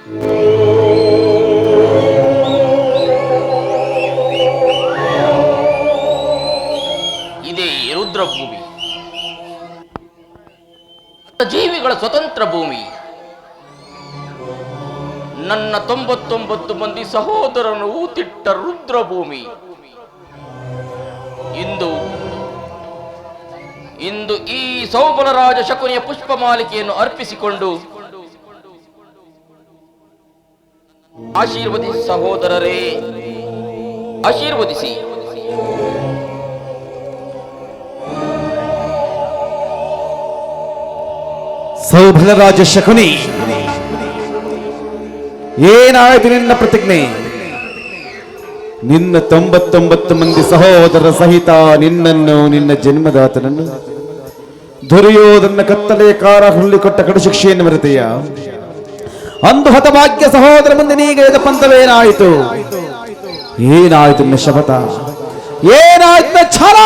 ಇದೇ ರುದ್ರಭೂಮಿ, ಜೀವಿಗಳ ಸ್ವತಂತ್ರ ಭೂಮಿ. ನನ್ನ 99 ಮಂದಿ ಸಹೋದರನು ಊತಿಟ್ಟ ರುದ್ರಭೂಮಿ. ಇಂದು ಈ ಸೌಬಲರಾಜ ಶಕುನಿಯ ಪುಷ್ಪಮಾಲಿಕೆಯನ್ನು ಅರ್ಪಿಸಿಕೊಂಡು ಆಶೀರ್ವದಿಸಿ ಸಹೋದರರೇ, ಆಶೀರ್ವದಿಸಿ. ಸೌಬಲರಾಜ ಶಕುನಿ, ಏನಾಯ್ತು ನಿನ್ನ ಪ್ರತಿಜ್ಞೆ? ನಿನ್ನ 99 ಮಂದಿ ಸಹೋದರ ಸಹಿತ ನಿನ್ನನ್ನು, ನಿನ್ನ ಜನ್ಮದಾತನನ್ನು ದುರ್ಯೋಧನ ಕತ್ತಲೆಯ ಕಾರಾಗೃಹದಲ್ಲಿ ಕೊಟ್ಟ ಕಡು ಶಿಕ್ಷೆಯನ್ನು ಮರೆತೆಯ? ಅಂದು ಹತಭಾಗ್ಯ ಸಹೋದರ ಮುಂದೆ ನೀಗೈದ ಪಂಥವೇನಾಯಿತು? ಏನಾಯ್ತು ನಿನ್ನ ಶಪಥ? ಏನಾಯ್ತು ನಿನ್ನ ಛಲ?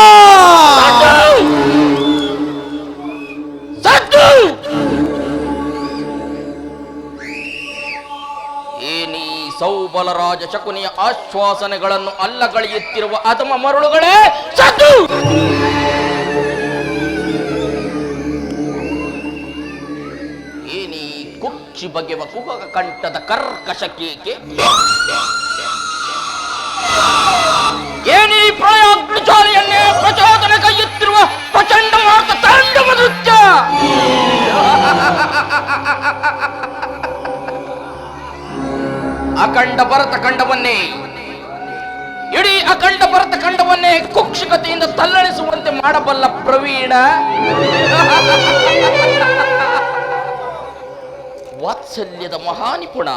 ಏನೀ ಸೌಬಲರಾಜ ಶಕುನಿಯ ಆಶ್ವಾಸನೆಗಳನ್ನು ಅಲ್ಲಗಳೆಯುತ್ತಿರುವ ಅಧಮ ಮರುಳುಗಳೇ, ಸತ್ತು! ಏನೀ ಕುಕ್ಷಿ ಬಗೆವ ಕುಹಕ ಕಂಠದ ಕರ್ಕಶ ಕೇಕೆ? ಏನೀ ಪ್ರಯಾಗ್ನಿಚಾಲೆಯನ್ನೇ ಪ್ರಚೋದನೆ ಕೈಯುತ್ತಿರುವ ಪ್ರಚಂಡ ಮಾರ್ತ ತಾಂಡವ ನೃತ್ಯ? ಅಖಂಡ ಭರತ ಖಂಡವನ್ನೇ, ಇಡೀ ಅಖಂಡ ಭರತ ಖಂಡವನ್ನೇ ಕುಕ್ಷಿಕತೆಯಿಂದ ತಲ್ಲಣಿಸುವಂತೆ ಮಾಡಬಲ್ಲ ಪ್ರವೀಣ, ವಾತ್ಸಲ್ಯದ ಮಹಾನಿಪುಣ,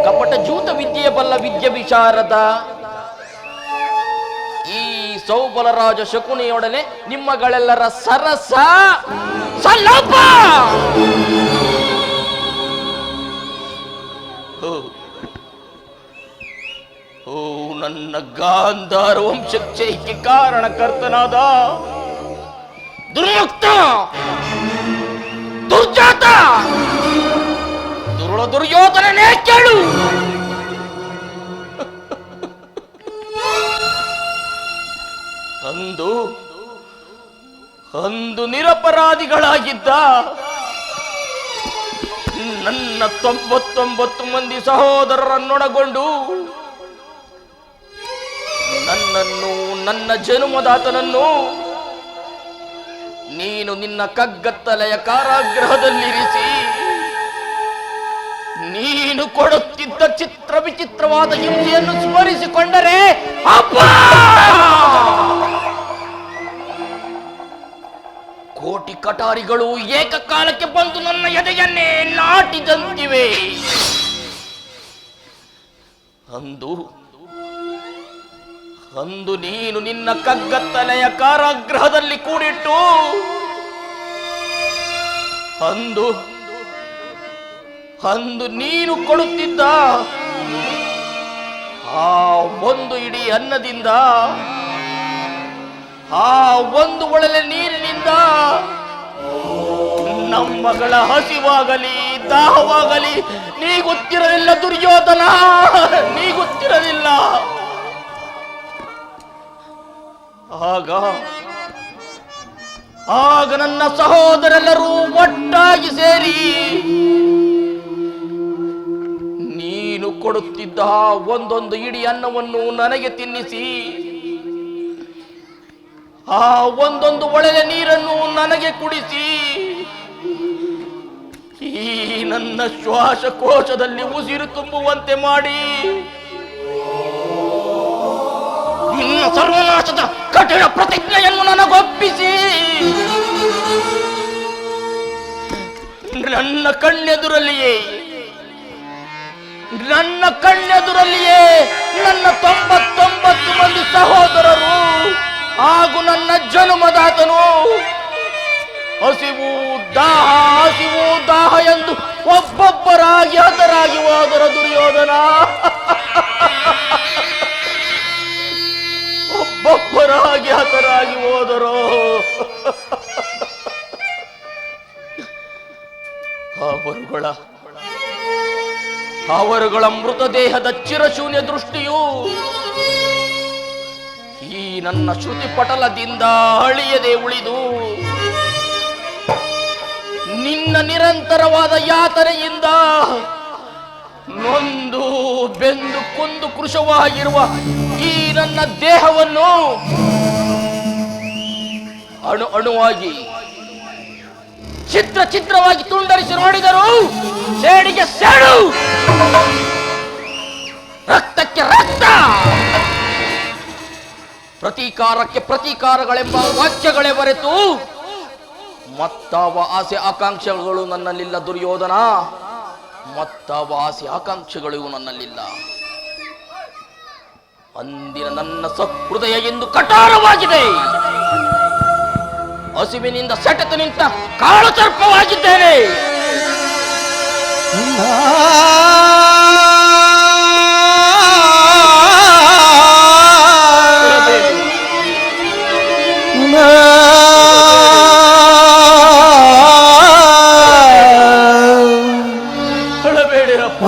ಕಪಟ ಜೂತ ವಿದ್ಯೆಯ ಬಲ್ಲ ವಿದ್ಯೆ ವಿಶಾರದ ಈ ಸೌಬಲರಾಜ ಶಕುನಿಯೊಡನೆ ನಿಮ್ಮಗಳೆಲ್ಲರ ಸರಸ ಸಲ್ಲಪ. ಓ ನನ್ನ ಗಾಂಧಾರ ವಂಶಕ್ಷಯಕ್ಕೆ ಕಾರಣಕರ್ತನಾದ ದುರ್ಮುಕ್ತ, ದುರ್ಜಾತ, ದುರ್ಯೋಧನನೇ ಕೇಳು. ಅಂದು ನಿರಪರಾಧಿಗಳಾಗಿದ್ದ ನನ್ನ 99 ಮಂದಿ ಸಹೋದರರನ್ನೊಳಗೊಂಡು ನನ್ನನ್ನು, ನನ್ನ ಜನ್ಮದಾತನನ್ನು ನೀನು ನಿನ್ನ ಕಗ್ಗತ್ತಲೆಯ ಕಾರಾಗೃಹದಲ್ಲಿರಿಸಿ ನೀನು ಕೊಡುತ್ತಿದ್ದ ಚಿತ್ರ ವಿಚಿತ್ರವಾದ ಹಿಂಸೆಯನ್ನು ಸ್ಮರಿಸಿಕೊಂಡರೆ ಅಪ್ಪ, ಕೋಟಿ ಕಟಾರಿಗಳು ಏಕಕಾಲಕ್ಕೆ ಬಂದು ನನ್ನ ಎದೆಯನ್ನೇ ನಾಟಿದಂತಿವೆ. ಅಂದು ನೀನು ನಿನ್ನ ಕಗ್ಗತ್ತಲೆಯ ಕಾರಾಗೃಹದಲ್ಲಿ ಕೂಡಿಟ್ಟು ಅಂದು ನೀನು ಕೊಡುತ್ತಿದ್ದ ಆ ಒಂದು ಇಡೀ ಅನ್ನದಿಂದ, ಆ ಒಂದು ಒಳಲೆ ನೀರಿನಿಂದ ನಮ್ಮಗಳ ಹಸಿವಾಗಲಿ ದಾಹವಾಗಲಿ ನೀಗುತ್ತಿರಲಿಲ್ಲ ದುರ್ಯೋಧನ, ನೀಗುತ್ತಿರಲಿಲ್ಲ. ಆಗ ನನ್ನ ಸಹೋದರೆಲ್ಲರೂ ಒಟ್ಟಾಗಿ ಸೇರಿ ನೀನು ಕೊಡುತ್ತಿದ್ದ ಒಂದೊಂದು ಇಡೀ ಅನ್ನವನ್ನು ನನಗೆ ತಿನ್ನಿಸಿ, ಆ ಒಂದೊಂದು ಒಳ್ಳೆಯ ನೀರನ್ನು ನನಗೆ ಕುಡಿಸಿ, ಈ ನನ್ನ ಶ್ವಾಸಕೋಶದಲ್ಲಿ ಉಸಿರು ತುಂಬುವಂತೆ ಮಾಡಿ ನಿನ್ನ ಸರ್ವನಾಶದ ಕಠಿಣ ಪ್ರತಿಜ್ಞೆಯನ್ನು ನನಗೊಪ್ಪಿಸಿ ನನ್ನ ಕಣ್ಣೆದುರಲ್ಲಿಯೇ ನನ್ನ 99 ಮಂದಿ ಸಹೋದರರು ಹಾಗೂ ನನ್ನ ಜನ್ಮದಾತನು ಹಸಿವು ದಾಹ ಎಂದು ಒಬ್ಬೊಬ್ಬರಾಗಿ ಹತರಾಗಿ ಹೋದರ ದುರ್ಯೋಧನ, ಒಬ್ಬೊಬ್ಬರಾಗಿ ಹತರಾಗಿ ಹೋದರು. ಅವರುಗಳ ಮೃತದೇಹದ ಚಿರಶೂನ್ಯ ದೃಷ್ಟಿಯು ಈ ನನ್ನ ಶ್ರುತಿ ಪಟಲದಿಂದ ಅಳಿಯದೆ ಉಳಿದು ನಿನ್ನ ನಿರಂತರವಾದ ಯಾತನೆಯಿಂದ ನೊಂದು ಬೆಂದು ಕೊಂದು ಕೃಶವಾಗಿರುವ ಈ ನನ್ನ ದೇಹವನ್ನು ಅಣು ಅಣುವಾಗಿ ಚಿತ್ರವಾಗಿ ತುಂಡರಿಸಿ ನೋಡಿದರು ಸೇಡಿಗೆ ಸೇಡು, ರಕ್ತಕ್ಕೆ ರಕ್ತ, ಪ್ರತೀಕಾರಕ್ಕೆ ಪ್ರತೀಕಾರಗಳೆಂಬ ವಾಕ್ಯಗಳೇ ಬರೆತು ಮತ್ತಾವ ಆಸೆ ಆಕಾಂಕ್ಷೆಗಳು ನನ್ನಲ್ಲಿಲ್ಲ ದುರ್ಯೋಧನ, ಮತ್ತಾವ ಆಸೆ ಆಕಾಂಕ್ಷೆಗಳು ನನ್ನಲ್ಲಿಲ್ಲ. ಅಂದಿನ ನನ್ನ ಸಹೃದಯ ಎಂದು ಕಠೋರವಾಗಿದೆ. ಹಸಿವಿನಿಂದ ಸೆಟೆತು ನಿಂತ ಕಾಳು ಸರ್ಪವಾಗಿದ್ದೇನೆ. ಅಳಬೇಡಿರಪ್ಪ,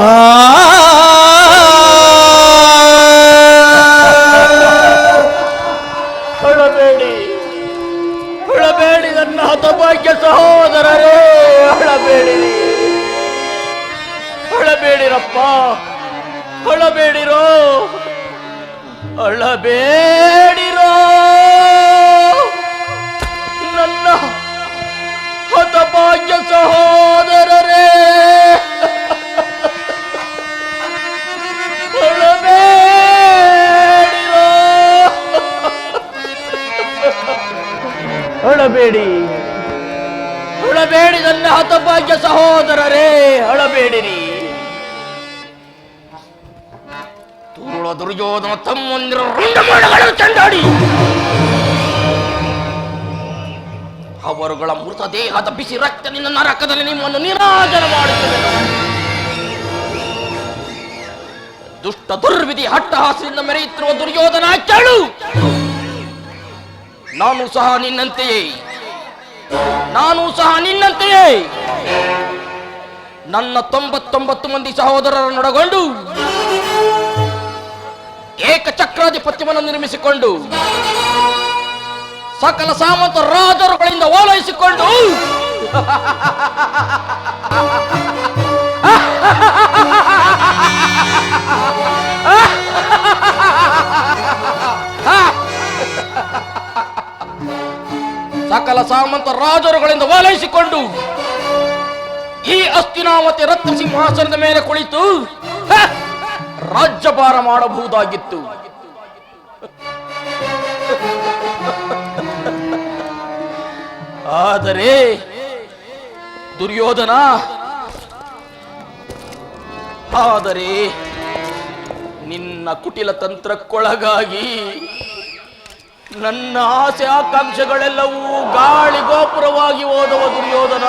ಅಳಬೇಡಿ ನನ್ನ ಹತಭಾಗ್ಯ ಸಹೋದರರೇ, ಅಳಬೇಡಿರಪ್ಪ, ಅಳಬೇಡಿರೋ, ಅಳಬೇಡಿರೋ ನನ್ನ ಹತಭಾಗ್ಯ ಸಹೋದರರೇ, ಅಳಬೇಡಿರೋ, ಅಳಬೇಡಿ, ಅಳಬೇಡಿ ನನ್ನ ಹತಭಾಗ್ಯ ಸಹೋದರರೇ, ಅಳಬೇಡಿರಿ. ತುರುಳ ದುರ್ಯೋಧನ ತಮ್ಮಂದಿರ ರುಂಡಮಾಡಗಳು ಚಂಡಾಡಿ ಅವರುಗಳ ಮೃತದೇಹದ ಬಿಸಿ ರಕ್ತದಿಂದ ನರಕದಲ್ಲಿ ನಿಮ್ಮನ್ನು ನಿರಾಜನ ಮಾಡುತ್ತದೆ. ದುಷ್ಟ ದುರ್ವಿಧಿ ಹಟ್ಟಹಾಸದಿಂದ ಮೆರೆಯುತ್ತಿರುವ ದುರ್ಯೋಧನ ಕೇಳು, ನಾನು ಸಹ ನಿನ್ನಂತೆಯೇ ನನ್ನ 99 ಮಂದಿ ಸಹೋದರರನ್ನೊಳಗೊಂಡು ಏಕಚಕ್ರಾಧಿಪತ್ಯವನ್ನು ನಿರ್ಮಿಸಿಕೊಂಡು ಸಕಲ ಸಾಮಂತ ರಾಜರುಗಳಿಂದ ಓಲೈಸಿಕೊಂಡು ಸಕಲ ಸಾಮಂತ ರಾಜರುಗಳಿಂದ ಓಲೈಸಿಕೊಂಡು ಈ ಹಸ್ತಿನಾವತಿ ರತ್ನ ಸಿಂಹಾಸನದ ಮೇಲೆ ಕುಳಿತು ರಾಜ್ಯಭಾರ ಮಾಡಬಹುದಾಗಿತ್ತು. ಆದರೆ ದುರ್ಯೋಧನ, ನಿನ್ನ ಕುಟಿಲ ತಂತ್ರಕ್ಕೊಳಗಾಗಿ ನನ್ನ ಆಸೆ ಆಕಾಂಕ್ಷೆಗಳೆಲ್ಲವೂ ಗಾಳಿ ಗೋಪುರವಾಗಿ ಹೋದವ ದುರ್ಯೋಧನ,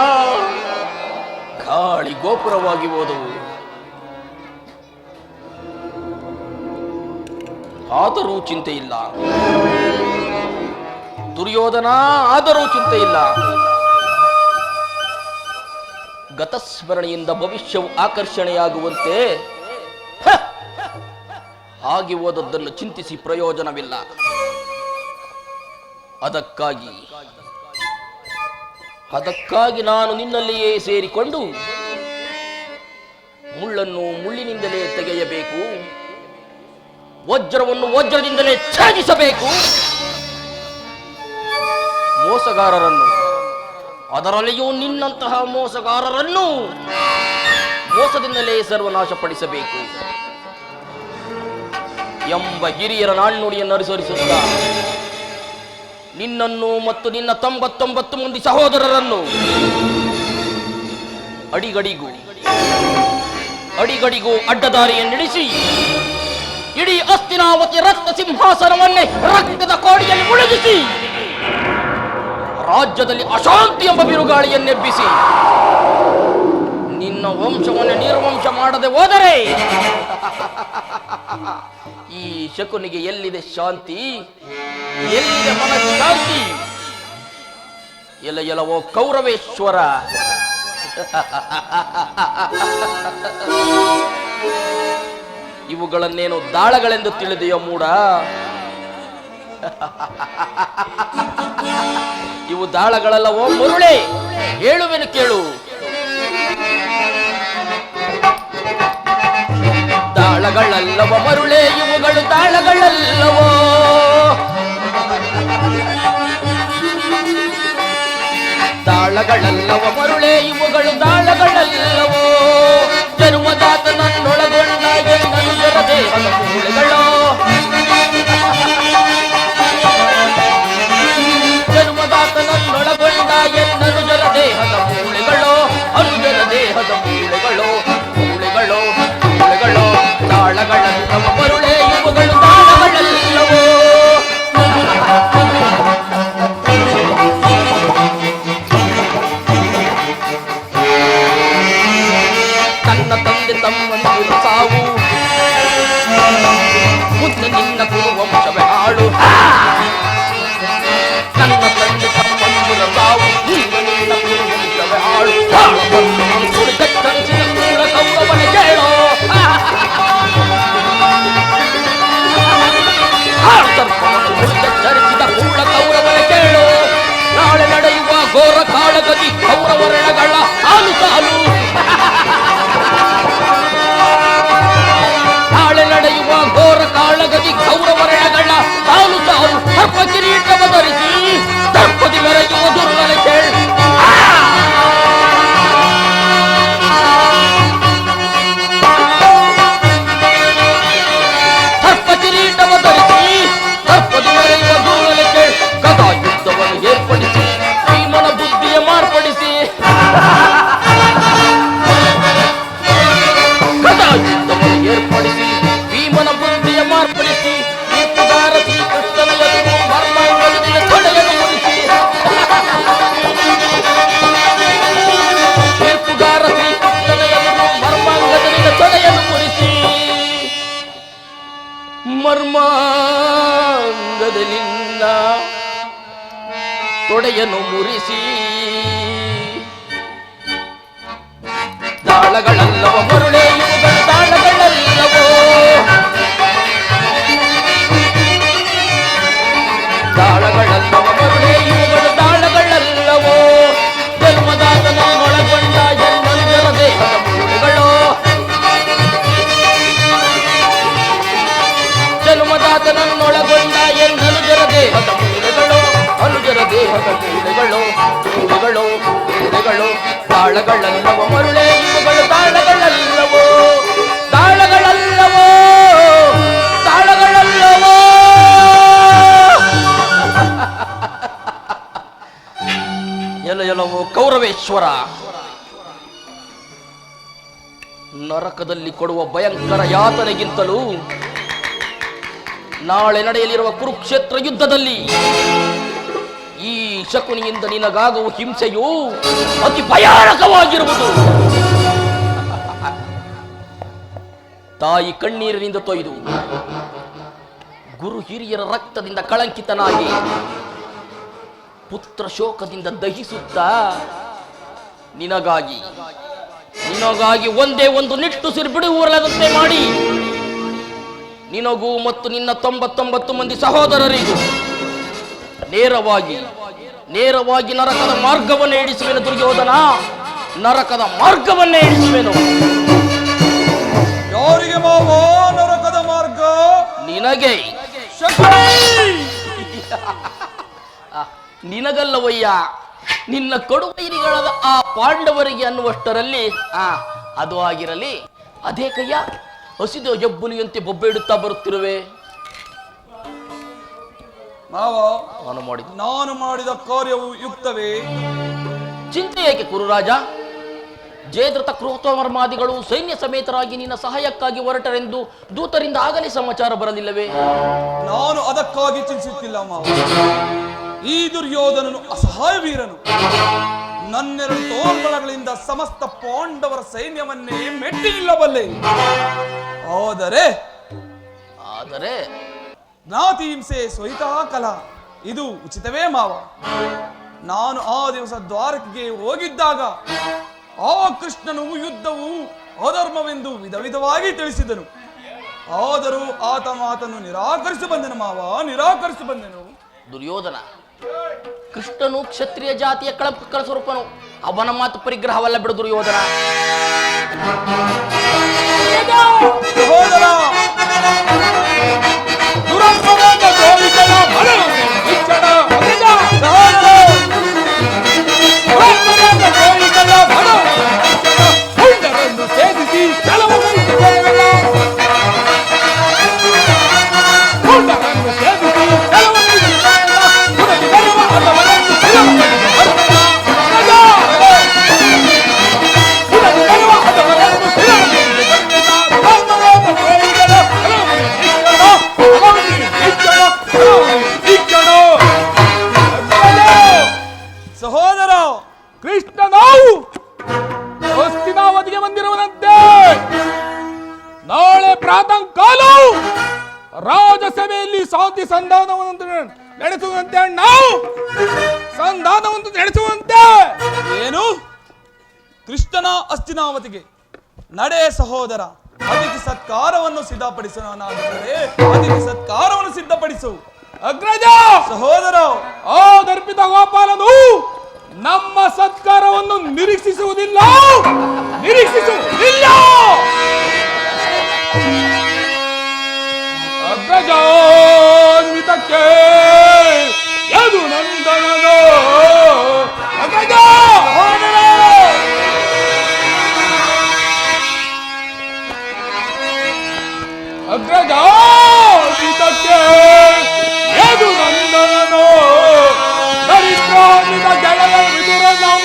ಗಾಳಿ ಗೋಪುರವಾಗಿ ಹೋದವು. ಆದರೂ ಚಿಂತೆ ಇಲ್ಲ ದುರ್ಯೋಧನ, ಆದರೂ ಚಿಂತೆ ಇಲ್ಲ. ಗತಸ್ಮರಣೆಯಿಂದ ಭವಿಷ್ಯವು ಆಕರ್ಷಣೆಯಾಗುವಂತೆ ಆಗಿ ಹೋದದ್ದನ್ನು ಚಿಂತಿಸಿ ಪ್ರಯೋಜನವಿಲ್ಲ. ಅದಕ್ಕಾಗಿ ನಾನು ನಿನ್ನಲ್ಲಿಯೇ ಸೇರಿಕೊಂಡು ಮುಳ್ಳನ್ನು ಮುಳ್ಳಿನಿಂದಲೇ ತೆಗೆಯಬೇಕು, ವಜ್ರವನ್ನು ವಜ್ರದಿಂದಲೇ ಛೇದಿಸಬೇಕು, ಮೋಸಗಾರರನ್ನು, ಅದರಲ್ಲಿಯೂ ನಿನ್ನಂತಹ ಮೋಸಗಾರರನ್ನು ಮೋಸದಿಂದಲೇ ಸರ್ವನಾಶಪಡಿಸಬೇಕು ಎಂಬ ಹಿರಿಯರ ನಾಣ್ಣುಡಿಯನ್ನು ಅನುಸರಿಸುತ್ತಾ ನಿನ್ನನ್ನು ಮತ್ತು ನಿನ್ನ 99 ಮಂದಿ ಸಹೋದರರನ್ನು ಅಡಿಗಡಿಗೂ ಅಡ್ಡದಾರಿಯನ್ನಿಡಿಸಿ ಇಡೀ ಹಸ್ತಿನಾವತಿ ರಕ್ತ ಸಿಂಹಾಸನವನ್ನೇ ರಕ್ತದ ಕೋಡಿಯಲ್ಲಿ ಮುಳುಗಿಸಿ ರಾಜ್ಯದಲ್ಲಿ ಅಶಾಂತಿ ಎಂಬ ಬಿರುಗಾಳಿಯನ್ನೆಬ್ಬಿಸಿ ನಿನ್ನ ವಂಶವನ್ನು ನಿರ್ವಂಶ ಮಾಡದೆ ಹೋದರೆ ಈ ಶಕುನಿಗೆ ಎಲ್ಲಿದೆ ಶಾಂತಿ, ಎಲ್ಲಿದೆ ಮನಃಶಾಂತಿ? ಎಲವೋ ಕೌರವೇಶ್ವರ, ಇವುಗಳನ್ನೇನು ದಾಳಗಳೆಂದು ತಿಳಿದೆಯೋ ಮೂಡ? ಇವು ದಾಳಗಳಲ್ಲವೋ ಮರುಳೆ? ಹೇಳುವೆನು ಕೇಳು. ದಾಳಗಳಲ್ಲವ ಮರುಳೆ, ಇವುಗಳು ದಾಳಗಳಲ್ಲವೋ? ದಾಳಗಳಲ್ಲವ ಮರುಳೆ, ಇವುಗಳು ದಾಳಗಳಲ್ಲವೋ? ಜನ್ಮದಾತ ನನ್ನೊಳಗೊಂಡ ಎನ್ನನುಜರ ದೇಹದ ಮೂಳೆಗಳು, ಜನ್ಮದಾತ ನನ್ನೊಳಗೊಂಡ ಎನ್ನನುಜರ ದೇಹದ ಮೂಳೆಗಳು, ಅನುಜರ ದೇಹದ ಮೂಳೆಗಳು, ಮೂಳೆಗಳು ಮೂಳೆಗಳು. ದಾಳಗಳಲ್ಲವ ಮರುಳೆ, ಇವುಗಳು ದಾಳಗಳಲ್ಲವೋ? ತನ್ನ ತಂದೆ ತಮ್ಮಂದಿರ ಸಾವು, ಮುಂದೆ ನಿನ್ನ ಕುರುವಂಶವೇ ಹಾಳು. ನನ್ನ ತಂದೆ ತಮ್ಮಂದಿರ ಸಾವು, ಮುಂದೆ ನಿನ್ನ ಕುರುವಂಶವೇ ಹಾಳು. ಕುಳಿತಂಚಿನ ಕೂಡ ಕೌರವನ ಕೇಳೋ, ಕುಳಿತರಿಸಿದ ಕೂಡ ಕೌರವನ ಕೇಳೋ. ನಾಳೆ ನಡೆಯುವ ಘೋರ ಕಾಳಗದಿ ಕೌರವರಣಗಳ ಸಾಲು ಸಾಲು. ನಾಳೆ ನಡೆಯುವ ಘೋರ ಕಾಳಗದಿ ಕೌರವರಣಗಳ ಸಾಲು ಸಾಲು. ಸರ್ಪ ಕಿರೀಟವ ಧರಿಸಿ ಸರ್ಪದಿ ಮೆರೆಯುವ ದುರ್ಗನ ಕೇಳಿ. ಸರ್ಪ ಕಿರೀಟವ ಧರಿಸಿ ಸರ್ಪದಿ ಮೆರೆಯುವ ದುರ್ಗನ ಕೇಳಿ. ಗದಾ ಯುದ್ಧವನ್ನು ಏರ್ಪಡಿಸಿ ಭೀಮನ ಬುದ್ಧಿಯ ಮಾರ್ಪಡಿಸಿ. ಗದಾ ಯುದ್ಧವನ್ನು ಏರ್ಪಡಿಸಿ ಭೀಮನ ಬುದ್ಧಿಯ ಮಾರ್ಪಡಿಸಿ. ತೀರ್ಪುಗಾರ ಶ್ರೀಕೃಷ್ಣನ ಎದುರು ಮರ್ಮಾಂಗದಿಂದ ತೊಡೆಯನ್ನು ಮುರಿಸಿ. ತೀರ್ಪುಗಾರ ಶ್ರೀಕೃಷ್ಣನ ಎದುರು ಮರ್ಮಾಂಗದಿಂದ ತೊಡೆಯನ್ನು ಮುರಿಸಿ. ಮರ್ಮಾಂಗದಲ್ಲಿಂದ ತೊಡೆಯನ್ನು ಮುರಿಸಿ. ದಾಳಗಳಲ್ಲವ ಮರುಳೆ, ಇವುಗಳು ದಾಳಗಳಲ್ಲವೋ? ದಾಳಗಳಲ್ಲವ ಮರುಳೆ, ಇವುಗಳು ದಾಳಗಳಲ್ಲವೋ? ಜನ್ಮದಾತನೊಳಗೊಂಡ ಎನ್ನನುಜರ ದೇಹದ ಮೂಳೆಗಳು, ಜನ್ಮದಾತನನ್ನೊಳಗೊಂಡ ಎನ್ನನುಜರ ದೇಹದ ಮೂಳೆಗಳು, ಅನುಜರ ದೇಹದ ಮೂಳೆಗಳು, ಮೂಳೆಗಳು ಮೂಳೆಗಳು. ದಾಳಗಳಲ್ಲವ ಮರುಳೆ, ಇವುಗಳು ದಾಳಗಳಲ್ಲವೋ? ದಾಳಗಳಲ್ಲವೋ? ದಾಳಗಳಲ್ಲವೋ? ಎಲ್ಲವೋ ಕೌರವೇಶ್ವರ, ನರಕದಲ್ಲಿ ಕೊಡುವ ಭಯಂಕರ ಯಾತನೆಗಿಂತಲೂ ನಾಳೆ ನಡೆಯಲಿರುವ ಕುರುಕ್ಷೇತ್ರ ಯುದ್ಧದಲ್ಲಿ ಈ ಶಕುನಿಯಿಂದ ನಿನಗಾಗುವ ಹಿಂಸೆಯು ಅತಿ ಭಯಾನಕವಾಗಿರುವುದು. ತಾಯಿ ಕಣ್ಣೀರಿನಿಂದ ತೊಯ್ದು ಗುರು ಹಿರಿಯರ ರಕ್ತದಿಂದ ಕಳಂಕಿತನಾಗಿ ಪುತ್ರ ಶೋಕದಿಂದ ದಹಿಸುತ್ತಾ ನಿನಗಾಗಿ ಒಂದೇ ಒಂದು ನಿಟ್ಟುಸಿರು ಬಿಡುವುರದಂತೆ ಮಾಡಿ ನಿನಗೂ ಮತ್ತು ನಿನ್ನ 99 ಮಂದಿ ಸಹೋದರರಿಗೂ ನೇರವಾಗಿ ನರಕದ ಮಾರ್ಗವನ್ನೇ ಇಡಿಸುವೆನು. ದುರ್ಯೋಧನ, ನರಕದ ಮಾರ್ಗವನ್ನೇ ಇಡಿಸುವೆನು. ಯಾರಿಗೆ ಮಾವ ನರಕದ ಮಾರ್ಗ? ನಿನಗೆ. ನಿನಗಲ್ಲವಯ್ಯ, ನಿನ್ನ ಕಡುವೈರಿಗಳಾದ ಆ ಪಾಂಡವರಿಗೆ ಅನ್ನುವಷ್ಟರಲ್ಲಿ. ಅದು ಆಗಿರಲಿ. ಅದೇ ಕಯ್ಯ, ಹಸಿದ ಹೆಬ್ಬುಲಿಯಂತೆ ಬೊಬ್ಬೆಡುತ್ತಾ ಬರುತ್ತಿರುವೆ. ಮಾವ, ನಾನು ಮಾಡಿದ ಕಾರ್ಯವು ಯುಕ್ತವೇ? ಚಿಂತೆ ಏಕೆ ಕುರುರಾಜ? ಜಯದ್ರಥ ಕ್ರೋತಮರ್ಮಾದಿಗಳು ಸೈನ್ಯ ಸಮೇತರಾಗಿ ನಿನ್ನ ಸಹಾಯಕ್ಕಾಗಿ ಹೊರಟರೆಂದು ದೂತರಿಂದ ಆಗಲೇ ಸಮಾಚಾರ ಬರಲಿಲ್ಲವೇ? ನಾನು ಅದಕ್ಕಾಗಿ ಚಿಂತಿಸುತ್ತಿಲ್ಲ ಮಾವ. ಈ ದುರ್ಯೋಧನನು ಅಸಹಾಯ ವೀರನು. ನನ್ನೆರಡು ತೋಳ್ಬಳಗಳಿಂದ ಸಮಸ್ತ ಪಾಂಡವರ ಸೈನ್ಯವನ್ನೇ ಮೆಟ್ಟಿ ನಿಲ್ಲಬಲ್ಲೆ. ಆದರೆ ಜ್ಞಾತಿ ಹಿಂಸೆ ಸ್ವಹಿತಾ ಕಲಾ. ಇದು ಉಚಿತವೇ ಮಾವ? ನಾನು ಆ ದಿವಸ ದ್ವಾರಕೆಗೆ ಹೋಗಿದ್ದಾಗ ಆ ಕೃಷ್ಣನು ಯುದ್ಧವು ಅಧರ್ಮವೆಂದು ವಿಧ ವಿಧವಾಗಿ ತಿಳಿಸಿದನು. ಆದರೂ ಆತ ಮಾತನ್ನು ನಿರಾಕರಿಸಿ ಬಂದೆನು ಮಾವ, ನಿರಾಕರಿಸಿ ಬಂದೆನು. ದುರ್ಯೋಧನ, ಕೃಷ್ಣನು ಕ್ಷತ್ರಿಯ ಜಾತಿಯ ಕಳಂಕ ಸ್ವರೂಪನು. ಅವನ ಮಾತು ಪರಿಗ್ರಹವಲ್ಲ ಬಿಡು ದುರ್ಯೋಧನ. ಸಹೋದರ, ದುರಂತವಾದ ದ್ರೋಹಿಗಳ ಬಲವನ್ನು ಶಿಕ್ಷಣ ಹೊಂದಿದ ಸಹೋದರ, ದುರಂತವಾದ ದ್ರೋಹಿಗಳ ಬಲವನ್ನು ಶಿಕ್ಷಣ ಹುಂಡರನ್ನು ಸೇರಿಸಿ ಕೆಲವು ಮಂದಿಗಳಲ್ಲ. ಹುಂಡರನ್ನು ಸೇರಿಸಿ ಕೆಲವು ಮಂದಿಗಳಲ್ಲ. ಹುಡುಗಿ ಬರುವ ಹದವರನ್ನು ಕೆಲವು ಮಂದಿಗಳಲ್ಲ. ಹುಡುಗಿ ಬರುವ ಹದವರನ್ನು ಕೆಲವು ಸಹೋದರ, ಕೃಷ್ಣನು ಹಸ್ತಿನಾವತಿಗೆ ಬಂದಿರುವಂತೆ ನಾಳೆ ಪ್ರಾತಃ ಕಾಲ ರಾಜಸಭೆಯಲ್ಲಿ ಶಾಂತಿ ಸಂಧಾನವನ್ನು ನಡೆಸುವಂತೆ ನಾವು ಸಂಧಾನವನ್ನು ನಡೆಸುವಂತೆ. ಏನು? ಕೃಷ್ಣನ ಹಸ್ತಿನಾವತಿಗೆ ನಡೆ ಸಹೋದರ. ಅತಿಥಿ ಸತ್ಕಾರವನ್ನು ಸಿದ್ಧಪಡಿಸೋನಾದರೆ ಅತಿಥಿ ಸತ್ಕಾರವನ್ನು ಸಿದ್ಧಪಡಿಸು. ಅಗ್ರಜ ಸಹೋದರ, ಆ ದರ್ಪಿತ ಗೋಪಾಲನು ನಮ್ಮ ಸತ್ಕಾರವನ್ನು ನಿರೀಕ್ಷಿಸುವುದಿಲ್ಲ. ಅಗ್ರಜಾನ್ವಿತಕ್ಕೆ ಯದು ನಂದನನೋ. ಅಗ್ರಜ ಅಗ್ರಜಾನ್ವಿತಕ್ಕೆ ಯದು ನಂದನನೋ. ದರಿದ್ರಾನ್ವಿತ ಗೆಳೆಯ ವಿದುರನಂ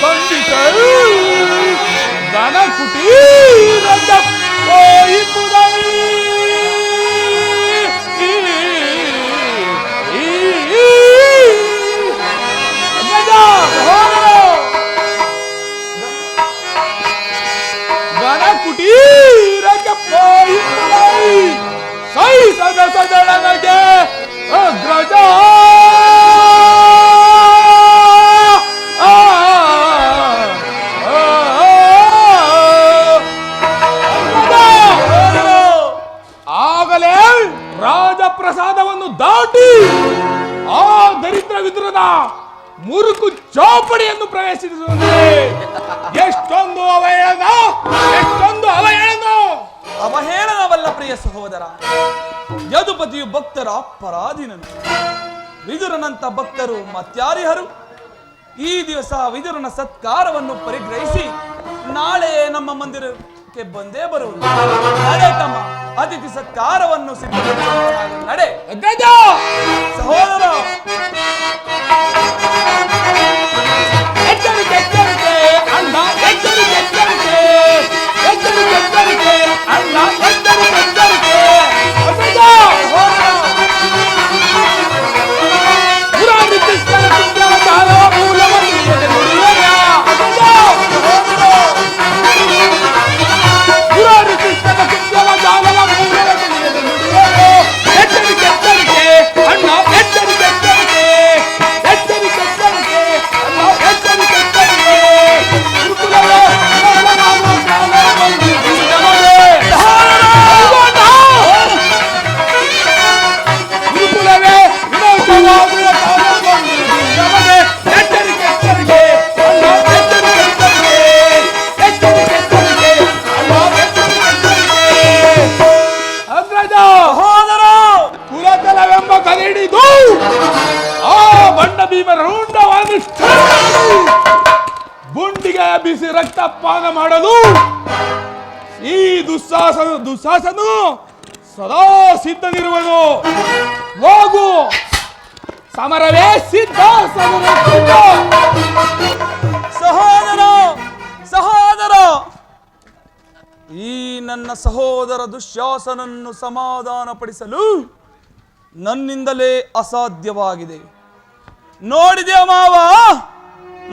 ಬಂದಿತ ಘನ ಕುಟೀರದ ಹೋಯಿಪುದೈ. ಘನ ಕುಟೀರಕ್ಕೆ ಹೋಯಿಪುದೈ ಸೈ ಸದಸದಳನಗೆ ಅಗ್ರಜ. ಆಗಲೇ ರಾಜಪ್ರಸಾದವನ್ನು ದಾಟಿ ಆ ದರಿದ್ರ ವಿದುರನ ಮುರುಕು ಚೌಪಡಿಯನ್ನು ಪ್ರವೇಶಿಸುವಂತೆ. ಎಷ್ಟೊಂದು ಅವಹೇಳನ, ಎಷ್ಟೊಂದು ಅವಹೇಳನ. ಅವಹೇಳನವಲ್ಲ ಪ್ರಿಯ ಸಹೋದರ, ಯದುಪತಿಯು ಭಕ್ತರ ಪರಾಧೀನನು. ವಿದುರನಂತ ಭಕ್ತರು ಮತ್ಯಾರಿಹರು? ಈ ದಿವಸ ವಿದುರನ ಸತ್ಕಾರವನ್ನು ಪರಿಗ್ರಹಿಸಿ ನಾಳೆ ನಮ್ಮ ಮಂದಿರಕ್ಕೆ ಬಂದೇ ಬರುವುದು. ನಡೆ ತಮ್ಮ, ಅತಿಥಿ ಸತ್ಕಾರವನ್ನು ಸಿದ್ಧಪಡಿಸುವ ನಡೆ. ಸಹೋದರ, ಎಚ್ಚರಿಕೆ ಎಚ್ಚರಿಕೆ ಅಣ್ಣ, ಎಚ್ಚರಿಕೆ ಎಚ್ಚರಿಕೆ, ಎಚ್ಚರಿಕೆ ಎಚ್ಚರಿಕೆ ಅಣ್ಣ, ಎಚ್ಚರಿಕೆ ಎಚ್ಚರಿಕೆ. ಗುಂಡಿಗೆ ಬಿಸಿ ರಕ್ತಪಾನ ಮಾಡಲು ಈ ದುಸ್ಸಾಹಸನು ಸದಾ ಸಿದ್ಧನಿರುವನು. ಹೋಗು, ಸಮರವೇ ಸಿದ್ಧ. ಸಹೋದರ, ಸಹೋದರ, ಈ ನನ್ನ ಸಹೋದರ ದುಶ್ಯಾಸನನ್ನು ಸಮಾಧಾನಪಡಿಸಲು ನನ್ನಿಂದಲೇ ಅಸಾಧ್ಯವಾಗಿದೆ. ನೋಡಿದೆ ಮಾವ,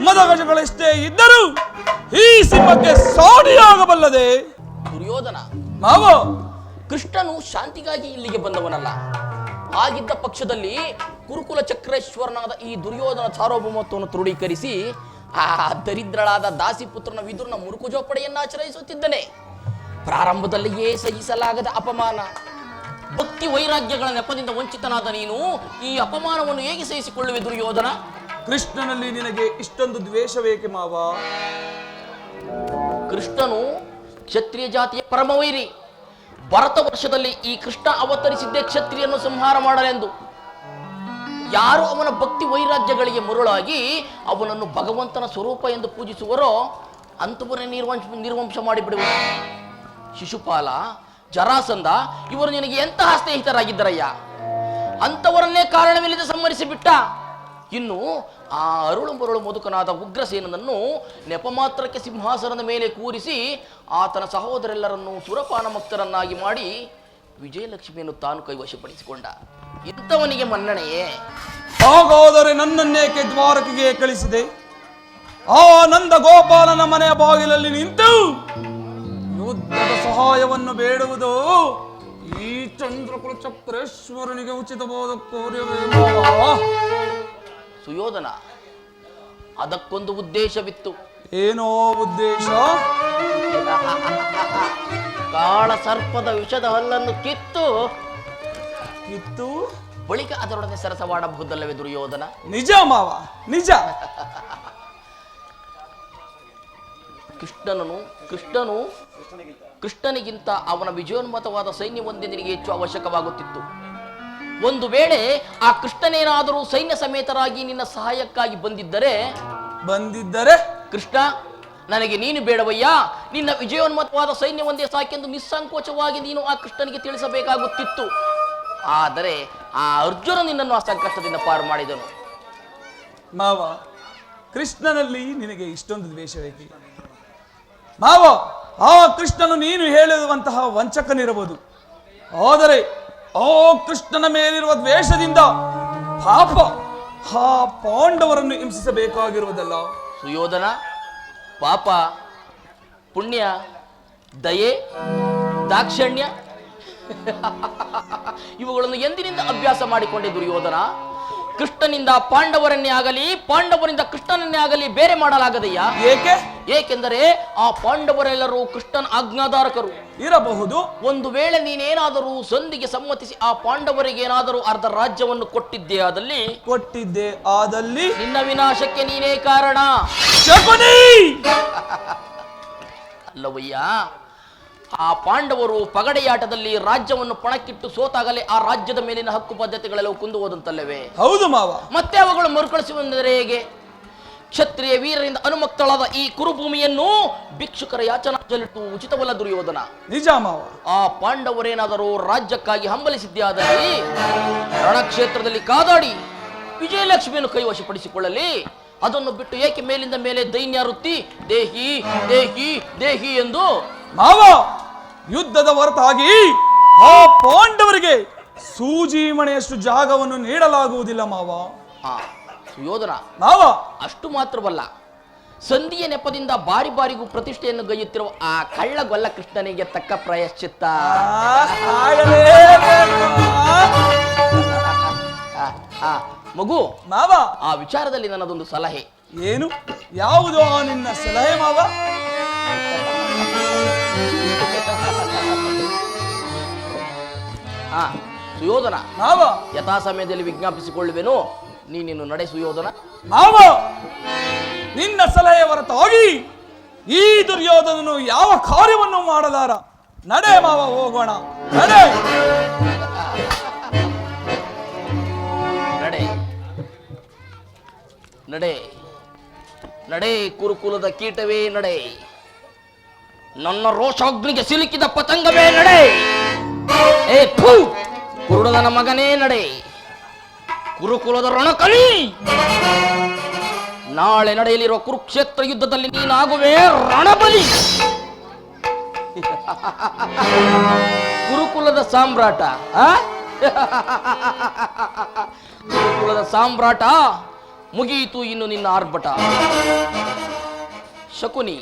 ಮದಗಜಗಳೆಷ್ಟೇ ಇದ್ದರೂ ಈ ಸಿಂಹಕ್ಕೆ ಸಾಡಿಯಾಗಬಲ್ಲದೆ. ದುರ್ಯೋಧನ, ಮಾವ, ಕೃಷ್ಣನು ಶಾಂತಿಗಾಗಿ ಇಲ್ಲಿಗೆ ಬಂದವನಲ್ಲ. ಆಗಿದ್ದ ಪಕ್ಷದಲ್ಲಿ ಕುರುಕುಲ ಚಕ್ರೇಶ್ವರನಾದ ಈ ದುರ್ಯೋಧನ ಸಾರ್ವಭೌಮತ್ವವನ್ನು ತೃಢೀಕರಿಸಿ ಆ ದರಿದ್ರಳಾದ ದಾಸಿಪುತ್ರನ ವಿದುರನ ಮುರುಕುಜೋಪಡೆಯನ್ನು ಆಚರಿಸುತ್ತಿದ್ದನೆ. ಪ್ರಾರಂಭದಲ್ಲಿಯೇ ಸಹಿಸಲಾಗದ ಅಪಮಾನ, ಭಕ್ತಿ ವೈರಾಗ್ಯಗಳ ನೆಪದಿಂದ ವಂಚಿತನಾದ ನೀನು ಈ ಅಪಮಾನವನ್ನು ಹೇಗೆ ಸಹಿಸಿಕೊಳ್ಳುವೆ ದುರ್ಯೋಧನ? ಕೃಷ್ಣನಲ್ಲಿ ನಿನಗೆ ಇಷ್ಟೊಂದು ದ್ವೇಷವೇಕೆ ಮಾವ? ಕೃಷ್ಣನು ಕ್ಷತ್ರಿಯ ಜಾತಿಯ ಪರಮವೈರಿ. ಭರತ ವರ್ಷದಲ್ಲಿ ಈ ಕೃಷ್ಣ ಅವತರಿಸಿದ್ದೇ ಕ್ಷತ್ರಿಯನ್ನು ಸಂಹಾರ ಮಾಡಲೆಂದು. ಯಾರು ಅವನ ಭಕ್ತಿ ವೈರಾಗ್ಯಗಳಿಗೆ ಮರುಳಾಗಿ ಅವನನ್ನು ಭಗವಂತನ ಸ್ವರೂಪ ಎಂದು ಪೂಜಿಸುವರೋ ಅಂಥವರೇ ನಿರ್ವಂಶ ಮಾಡಿಬಿಡುವರು. ಶಿಶುಪಾಲ, ಜರಾಸಂಧ ಇವರು ನಿನಗೆ ಎಂತಹ ಸ್ನೇಹಿತರಾಗಿದ್ದರಯ್ಯ? ಅಂಥವರನ್ನೇ ಕಾರಣವಿಲ್ಲದೆ ಸಂಹರಿಸಿಬಿಟ್ಟ. ಇನ್ನು ಆ ಅರುಳು ಮರುಳು ಮುದುಕನಾದ ಉಗ್ರಸೇನನನ್ನು ನೆಪ ಮಾತ್ರಕ್ಕೆ ಸಿಂಹಾಸನದ ಮೇಲೆ ಕೂರಿಸಿ ಆತನ ಸಹೋದರೆಲ್ಲರನ್ನು ಸುರಪಾನ ಮುಕ್ತರನ್ನಾಗಿ ಮಾಡಿ ವಿಜಯಲಕ್ಷ್ಮಿಯನ್ನು ತಾನು ಕೈವಶಪಡಿಸಿಕೊಂಡ. ಇಂಥವನಿಗೆ ಮನ್ನಣೆಯೇ? ಹಾಗಾದರೆ ನನ್ನನ್ನೇಕೆ ದ್ವಾರಕೆಗೆ ಕಳಿಸಿದೆ? ಆ ನಂದ ಗೋಪಾಲನ ಮನೆಯ ಬಾಗಿಲಲ್ಲಿ ನಿಂತು ಯುದ್ಧದ ಸಹಾಯವನ್ನು ಬೇಡುವುದು ಈ ಚಂದ್ರಕುಲ ಚಕ್ರೇಶ್ವರನಿಗೆ ಉಚಿತವಾದ ಕಾರ್ಯವೇ ಮಾವ? ಸುಯೋಧನ, ಅದಕ್ಕೊಂದು ಉದ್ದೇಶವಿತ್ತು. ಏನೋ ಉದ್ದೇಶ? ಕಾಳ ಸರ್ಪದ ವಿಷದ ಹಲ್ಲನ್ನು ಕಿತ್ತು ಬಳಿಕ ಅದರೊಡನೆ ಸರಸವಾಡಬಹುದಲ್ಲವೇ ದುರ್ಯೋಧನ? ನಿಜ ಮಾವ, ನಿಜ. ಕೃಷ್ಣನಿಗಿಂತ ಅವನ ವಿಜಯೋನ್ಮತವಾದ ಸೈನ್ಯವೊಂದೇ ನಿನಗೆ ಹೆಚ್ಚು ಅವಶ್ಯಕವಾಗುತ್ತಿತ್ತು. ಒಂದು ವೇಳೆ ಆ ಕೃಷ್ಣನೇನಾದರೂ ಸೈನ್ಯ ಸಮೇತರಾಗಿ ನಿನ್ನ ಸಹಾಯಕ್ಕಾಗಿ ಬಂದಿದ್ದರೆ ಕೃಷ್ಣ, ನನಗೆ ನೀನು ಬೇಡವಯ್ಯ, ನಿನ್ನ ವಿಜಯೋನ್ಮತವಾದ ಸೈನ್ಯವೊಂದೇ ಸಾಕೆಂದು ನಿಸ್ಸಂಕೋಚವಾಗಿ ನೀನು ಆ ಕೃಷ್ಣನಿಗೆ ತಿಳಿಸಬೇಕಾಗುತ್ತಿತ್ತು. ಆದರೆ ಆ ಅರ್ಜುನ ನಿನ್ನನ್ನು ಆ ಸಂಕಷ್ಟದಿಂದ ಪಾರು ಮಾಡಿದನು. ಮಾವ, ಕೃಷ್ಣನಲ್ಲಿ ನಿನಗೆ ಇಷ್ಟೊಂದು ದ್ವೇಷವೇಕೆ ಮಾವ? ಆ ಕೃಷ್ಣನು ನೀನು ಹೇಳುವಂತಹ ವಂಚಕನಿರಬಹುದು, ಆದರೆ ಆ ಕೃಷ್ಣನ ಮೇಲಿರುವ ದ್ವೇಷದಿಂದ ಪಾಪ ಆ ಪಾಂಡವರನ್ನು ಹಿಂಸಿಸಬೇಕಾಗಿರುವುದಲ್ಲ. ಸುಯೋಧನ, ಪಾಪ, ಪುಣ್ಯ, ದಯೆ, ದಾಕ್ಷಣ್ಯ ಇವುಗಳನ್ನು ಎಂದಿನಿಂದ ಅಭ್ಯಾಸ ಮಾಡಿಕೊಂಡೆ ದುರ್ಯೋಧನ? ಕೃಷ್ಣನಿಂದ ಪಾಂಡವರನ್ನೇ ಆಗಲಿ, ಪಾಂಡವರಿಂದ ಕೃಷ್ಣನನ್ನೇ ಆಗಲಿ ಬೇರೆ ಮಾಡಲಾಗದೆಯಾ? ಏಕೆಂದರೆ ಆ ಪಾಂಡವರೆಲ್ಲರೂ ಕೃಷ್ಣನ ಆಜ್ಞಾಧಾರಕರು ಇರಬಹುದು. ಒಂದು ವೇಳೆ ನೀನೇನಾದರೂ ಸಂಧಿಗೆ ಸಮ್ಮತಿಸಿ ಆ ಪಾಂಡವರಿಗೆ ಏನಾದರೂ ಅರ್ಧ ರಾಜ್ಯವನ್ನು ಕೊಟ್ಟಿದ್ದೆ ಆದಲ್ಲಿ ನಿನ್ನ ವಿನಾಶಕ್ಕೆ ನೀನೇ ಕಾರಣ. ಅಲ್ಲವಯ್ಯ, ಆ ಪಾಂಡವರು ಪಗಡೆಯಾಟದಲ್ಲಿ ರಾಜ್ಯವನ್ನು ಪಣಕ್ಕಿಟ್ಟು ಸೋತಾಗಲೇ ಆ ರಾಜ್ಯದ ಮೇಲಿನ ಹಕ್ಕು ಬಾಧ್ಯತೆಗಳೆಲ್ಲವೂ ಕುಂದು ಹೋದಂತಲ್ಲವೇ? ಹೌದು ಮಾವ. ಮತ್ತೆ ಅವುಗಳು ಮರುಕಳಿಸುವಂದರೆ ಹೇಗೆ? ಕ್ಷತ್ರಿಯ ವೀರರಿಂದ ಅನುಮಕ್ತಳಾದ ಈ ಕುರುಭೂಮಿಯನ್ನು ಭಿಕ್ಷುಕರ ಯಾಚನಾಜಲಿಟ್ಟು ಉಚಿತವಲ್ಲ ದುರ್ಯೋಧನ? ನಿಜ ಮಾವ. ಆ ಪಾಂಡವರೇನಾದರೂ ರಾಜ್ಯಕ್ಕಾಗಿ ಹಂಬಲಿಸಿದ್ದೇ ಆದಲ್ಲಿ ರಣಕ್ಷೇತ್ರದಲ್ಲಿ ಕಾದಾಡಿ ವಿಜಯಲಕ್ಷ್ಮಿಯನ್ನು ಕೈವಶಪಡಿಸಿಕೊಳ್ಳಲಿ. ಅದನ್ನು ಬಿಟ್ಟು ಏಕೆ ಮೇಲಿಂದ ಮೇಲೆ ದೈನ್ಯ ವೃತ್ತಿ ದೇಹಿ ದೇಹಿ ದೇಹಿ ಎಂದು? ಮಾವ, ಯುದ್ಧದ ಹೊರತಾಗಿ ಆ ಪಾಂಡವರಿಗೆ ಸೂಜಿ ಮಣೆಯಷ್ಟು ಜಾಗವನ್ನು ನೀಡಲಾಗುವುದಿಲ್ಲ ಮಾವ. ಸುಯೋಧನ, ಮಾವ, ಅಷ್ಟು ಮಾತ್ರವಲ್ಲ, ಸಂಧಿಯ ನೆಪದಿಂದ ಬಾರಿ ಬಾರಿಗೂ ಪ್ರತಿಷ್ಠೆಯನ್ನು ಗೈಯುತ್ತಿರುವ ಆ ಕಳ್ಳಗೊಲ್ಲ ಕೃಷ್ಣನಿಗೆ ತಕ್ಕ ಪ್ರಾಯಶ್ಚಿತ್ತ ಮಗು. ಮಾವ, ಆ ವಿಚಾರದಲ್ಲಿ ನನ್ನದೊಂದು ಸಲಹೆ. ಏನು? ಯಾವುದು ಆ ನಿನ್ನ ಸಲಹೆ ಮಾವ? ಸುಯೋಧನ, ಮಾವ, ಯಥಾ ಸಮಯದಲ್ಲಿ ವಿಜ್ಞಾಪಿಸಿಕೊಳ್ಳುವೆನು. ನೀನಿನ್ನು ನಡೆ ಸುಯೋಧನ. ಮಾವ, ನಿನ್ನ ಸಲಹೆ ಹೊರತಾಗಿ ಈ ದುರ್ಯೋಧನನು ಯಾವ ಕಾರ್ಯವನ್ನು ಮಾಡಲಾರ. ನಡೆ ಮಾವ, ಹೋಗೋಣ. ನಡೆ ನಡೆ ನಡೆ ನಡೆ ಕುರುಕುಲದ ಕೀಟವೇ ನಡೆ, ನನ್ನ ರೋಷಾಗ್ನಿಗೆ ಸಿಲುಕಿದ ಪತಂಗವೇ ನಡೆ. ಏ ಫೂ, ಕುರುಡನ ಮಗನೇ ನಡೆ, ಕುರುಕುಲದ ರಣಕಲಿ. ನಾಳೆ ನಡೆಯಲಿರುವ ಕುರುಕ್ಷೇತ್ರ ಯುದ್ಧದಲ್ಲಿ ನೀನಾಗುವೆ ರಣಬಲಿ. ಗುರುಕುಲದ ಸಾಮ್ರಾಟ, ಗುರುಕುಲದ ಸಾಮ್ರಾಟ ಮುಗಿಯಿತು ಇನ್ನು ನಿನ್ನ ಆರ್ಭಟ. ಶಕುನಿ,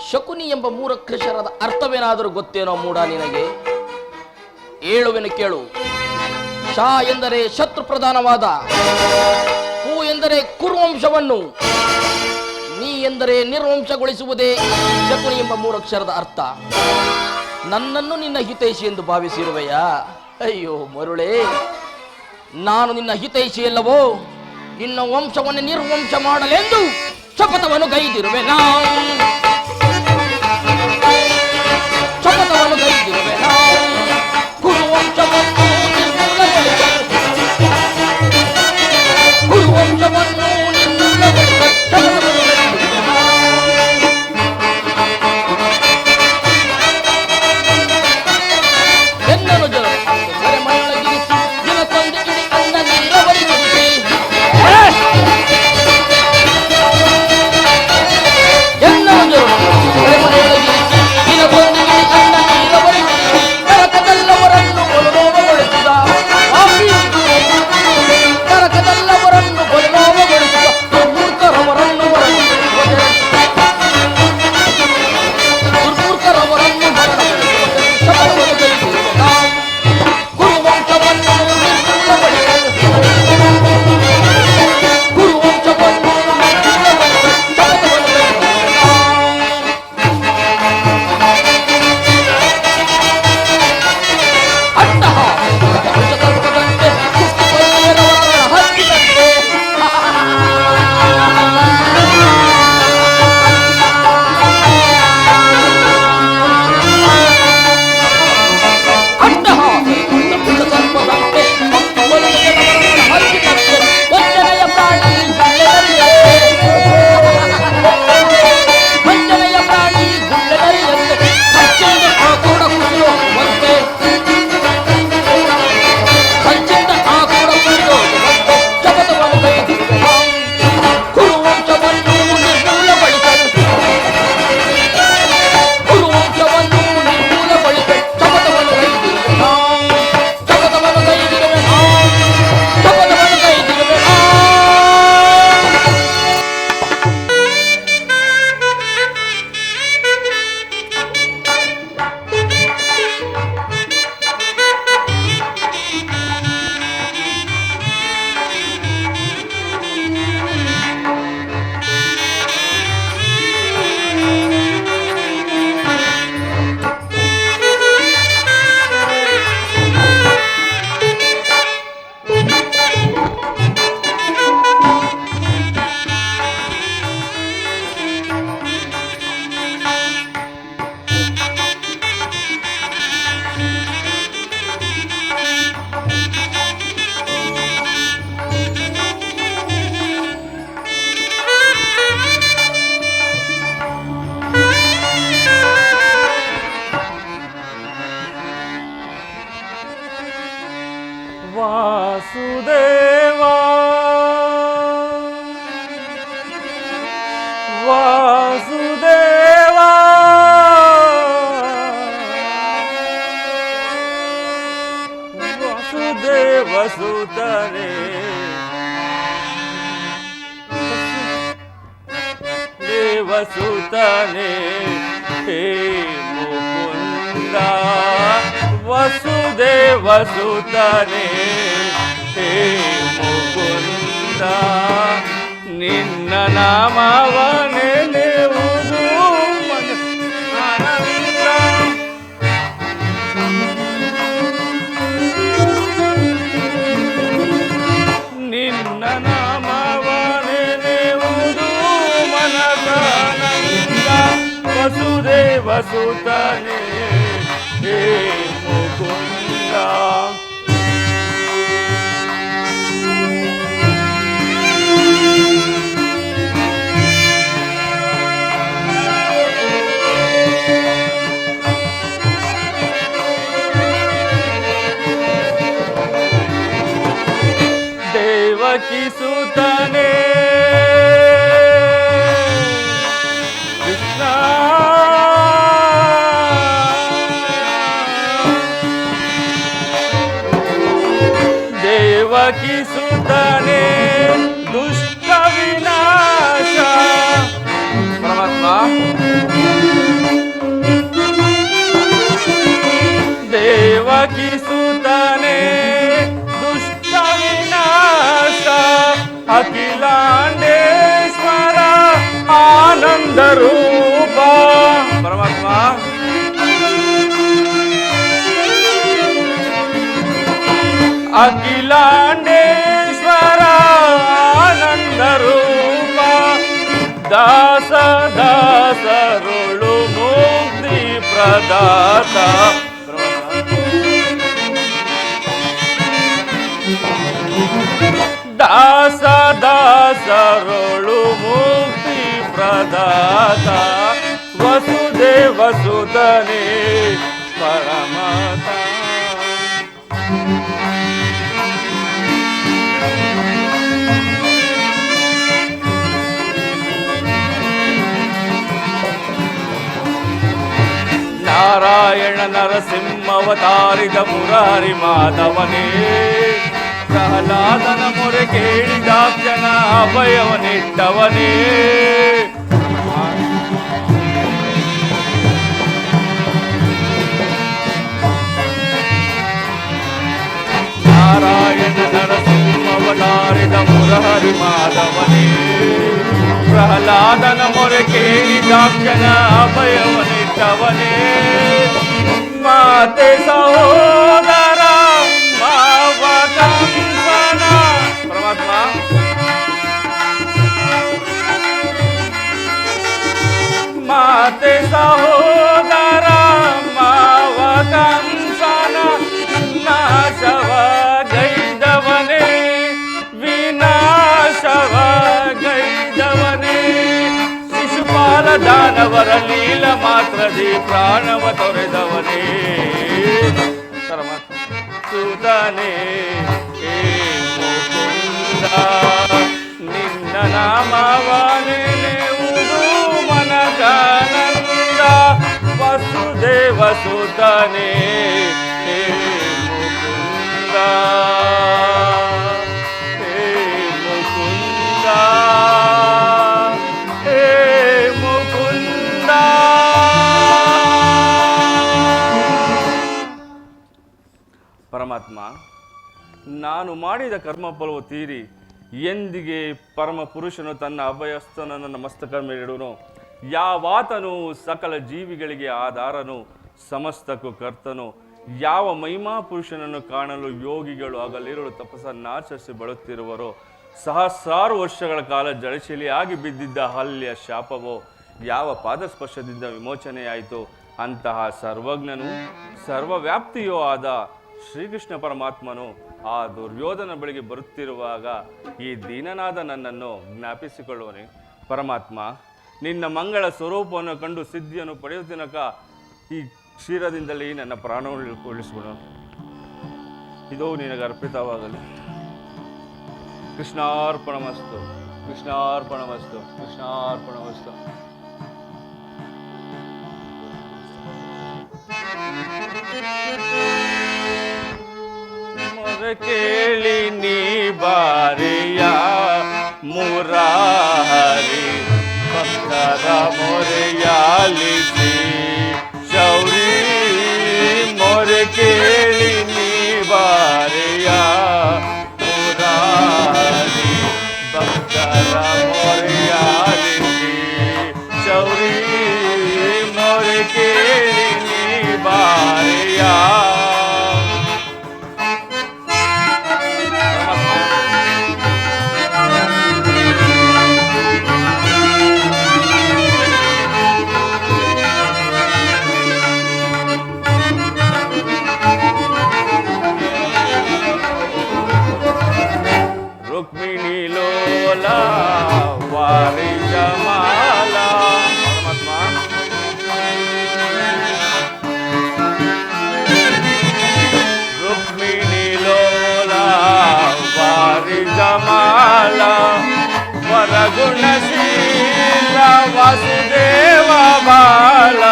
ಶಕುನಿ ಎಂಬ ಮೂರಕ್ಷರದ ಅರ್ಥವೇನಾದರೂ ಗೊತ್ತೇನೋ ಮೂಢ ನಿನಗೆ? ಏಳುವೆನು ಕೇಳು. ಶಾ ಎಂದರೆ ಶತ್ರು ಪ್ರಧಾನವಾದ, ಕು ಎಂದರೆ ಕುರುವಂಶವನ್ನು, ನೀ ಎಂದರೆ ನಿರ್ವಂಶಗೊಳಿಸುವುದೇ ಶಕುನಿ ಎಂಬ ಮೂರಕ್ಷರದ ಅರ್ಥ. ನನ್ನನ್ನು ನಿನ್ನ ಹಿತೈಷಿ ಎಂದು ಭಾವಿಸಿರುವೆಯಾ? ಅಯ್ಯೋ ಮರುಳೇ, ನಾನು ನಿನ್ನ ಹಿತೈಷಿಯಲ್ಲವೋ? ನಿನ್ನ ವಂಶವನ್ನು ನಿರ್ವಂಶ ಮಾಡಲೆಂದು ಶಪಥವನ್ನು ಗೈದಿರುವೆ ಶಪಥವನ್ನು ಗೈದಿರುವೆ ಕುರುವಂಶವನ್ನು ನಿರ್ಮೂಲಗೊಳಿಸಲು ಕುರುವಂಶವನ್ನು ನಿರ್ಮೂಲಗೊಳಿಸಲು ಶಪಥವನ್ನು ವಾಸುದೇವಾ ವಾಸುದೇವಾ ವಾಸುದೇವ ಸುತನೇ ದೇವಸುತನೇ ಹೇ ಮುಕುಂದ ವಸುದೇವ ಸುತನೇ ಹೇ ಮುಕುಂದ ನಿನ್ನ ನಾಮವನೇ ನೆನೆಯುವುದು ಮನ ಆನಂದ ನಿನ್ನ ನಾಮವನೇ ನೆನೆಯುವುದು ಮನದಾನಂದ ವಸುದೇವ ಸುತನೇ ಹೇ ಮುಕುಂದ ದೇವಕಿ ಸುತನೇ ಕೃಷ್ಣ ದೇವಕಿ ಸುತನೇ ದುಷ್ಟ ವಿನಾಶ ಪರಮಾತ್ಮ ದೇವಕಿ ಸುತನೇ ದುಷ್ಟ ವಿನಾಶ ಅಖಿಲಾಂಡೇಶ್ವರ ರೂಪ ಪರಮಾತ್ಮ ಅಖಿಲಾಂಡೇಶ್ವರ ಆನಂದ ರೂಪ ದಾಸ ದಾಸರುಳು ಮುಕ್ತಿ ಪ್ರದಾತ ದಾಸ ದಾಸರುಳು ಮುಕ್ತಿ ಪ್ರದಾತ ವಸುದೇವ ಸುತನೇ ಪರಮಾತ ನಾರಾಯಣ ನರಸಿಂಹವತಾರಿದ ಮುರಾರಿ ಮಾಧವನೇ ಪ್ರಹ್ಲಾದನ ಮೊರೆ ಕೇಳಿದಾಕ್ಷಣ ಅಭಯವನಿಟ್ಟವನೇ ನಾರಾಯಣ ನರಸಿಂಹವತಾರಿದ ಮುರಾರಿ ಮಾಧವನೇ ಪ್ರಹ್ಲಾದನ ಮೊರೆ ಕೇಳಿದಾಕ್ಷಣ ಅಭಯವನಿಟ್ಟವನೇ ಮಾತೆ ಸಹೋದರ ಮಾವಕಂಸನ ಪರಮಾತ್ಮ ಮಾತೆ ಸಹೋದರ ಮಾವಕಂಸನ ನಾಶವ ಗೈದವನೇ ವಿನಾಶವ ಗೈದವನೇ ಶಿಶುಪಾಲ ದಾನವರ ಲೀಲ ಮಾತ್ರದಿ ಪ್ರಾಣವ ತೊರೆದವನೇ ಪರಮಾತ್ಮ ಸುತನೇ ಹೇ ಮುಕುಂದ ನಿನ್ನ ನಾಮವನೆನೆಯುವುದು ಮನಗಾನಂದ ವಸುದೇವ ಸುತನೇ ಹೇ ಮುಕುಂದ ಹೇ ಮುಕುಂದ ಹೇ ಮುಕುಂದ ಪರಮಾತ್ಮ ನಾನು ಮಾಡಿದ ಕರ್ಮಫಲವು ತೀರಿ ಎಂದಿಗೆ ಪರಮ ಪುರುಷನು ತನ್ನ ಅಭಯಸ್ಥನ ನನ್ನ ಮಸ್ತಕ ಮೇಲಿಡುವನು ಯಾವಾತನು ಸಕಲ ಜೀವಿಗಳಿಗೆ ಆಧಾರನು ಸಮಸ್ತಕ್ಕೂ ಕರ್ತನು ಯಾವ ಮಹಿಮಾ ಪುರುಷನನ್ನು ಕಾಣಲು ಯೋಗಿಗಳು ಹಗಲಿರುಳು ತಪಸ್ಸನ್ನಾಚರಿಸಿ ಬಳುತ್ತಿರುವರೋ ಸಹಸ್ರಾರು ವರ್ಷಗಳ ಕಾಲ ಜಳಶಿಲೆಯಾಗಿ ಬಿದ್ದಿದ್ದ ಹಲ್ಯ ಶಾಪವೋ ಯಾವ ಪಾದಸ್ಪರ್ಶದಿಂದ ವಿಮೋಚನೆಯಾಯಿತು ಅಂತಹ ಸರ್ವಜ್ಞನು ಸರ್ವವ್ಯಾಪ್ತಿಯೂ ಆದ ಶ್ರೀಕೃಷ್ಣ ಪರಮಾತ್ಮನು ಆ ದುರ್ಯೋಧನ ಬಳಿಗೆ ಬರುತ್ತಿರುವಾಗ ಈ ದೀನನಾದ ನನ್ನನ್ನು ಜ್ಞಾಪಿಸಿಕೊಳ್ಳುವನೆ ಪರಮಾತ್ಮ ನಿನ್ನ ಮಂಗಳ ಸ್ವರೂಪವನ್ನು ಕಂಡು ಸಿದ್ಧಿಯನ್ನು ಪಡೆಯುತ್ತಿನಕ ಈ ಕ್ಷೀರದಿಂದಲೇ ನನ್ನ ಪ್ರಾಣವನ್ನು ಉಳಿಸಿಕೊಳ್ಳು ಇದು ನಿನಗೆ ಅರ್ಪಿತವಾಗಲಿ ಕೃಷ್ಣಾರ್ಪಣಮಸ್ತು ಕೃಷ್ಣಾರ್ಪಣಮಸ್ತು ಕೃಷ್ಣಾರ್ಪಣಮಸ್ತು ಮೊರೆ ಕೇಳಿ ನೀ ಬಾರಿಯ ಮುರಾರಿ ಭಕ್ತರ ಮೊರೆಯಾಲಿಸಿ ಶೌರಿ ಮೊರೆ ಕೇಳಿ ನೀ ಬಾರಿಯ ಮುರಾರಿ ಭಕ್ತರ ಮೊರೆಯಾಲಿಸಿ ಶೌರಿ ಮೊರೆ ಕೇಳಿ ನೀ ಬಾರಿಯ ರುಕ್ಮಿಣಿ ಲೋಲ ವಾರಿ ಜಮಾಲ ರುಕ್ಮಿಣಿ ಲೋಲ ವಾರಿ ಜಮಾಲ ವರಗುಣಶೀಲ ವಾಸುದೇವ ಬಾಲ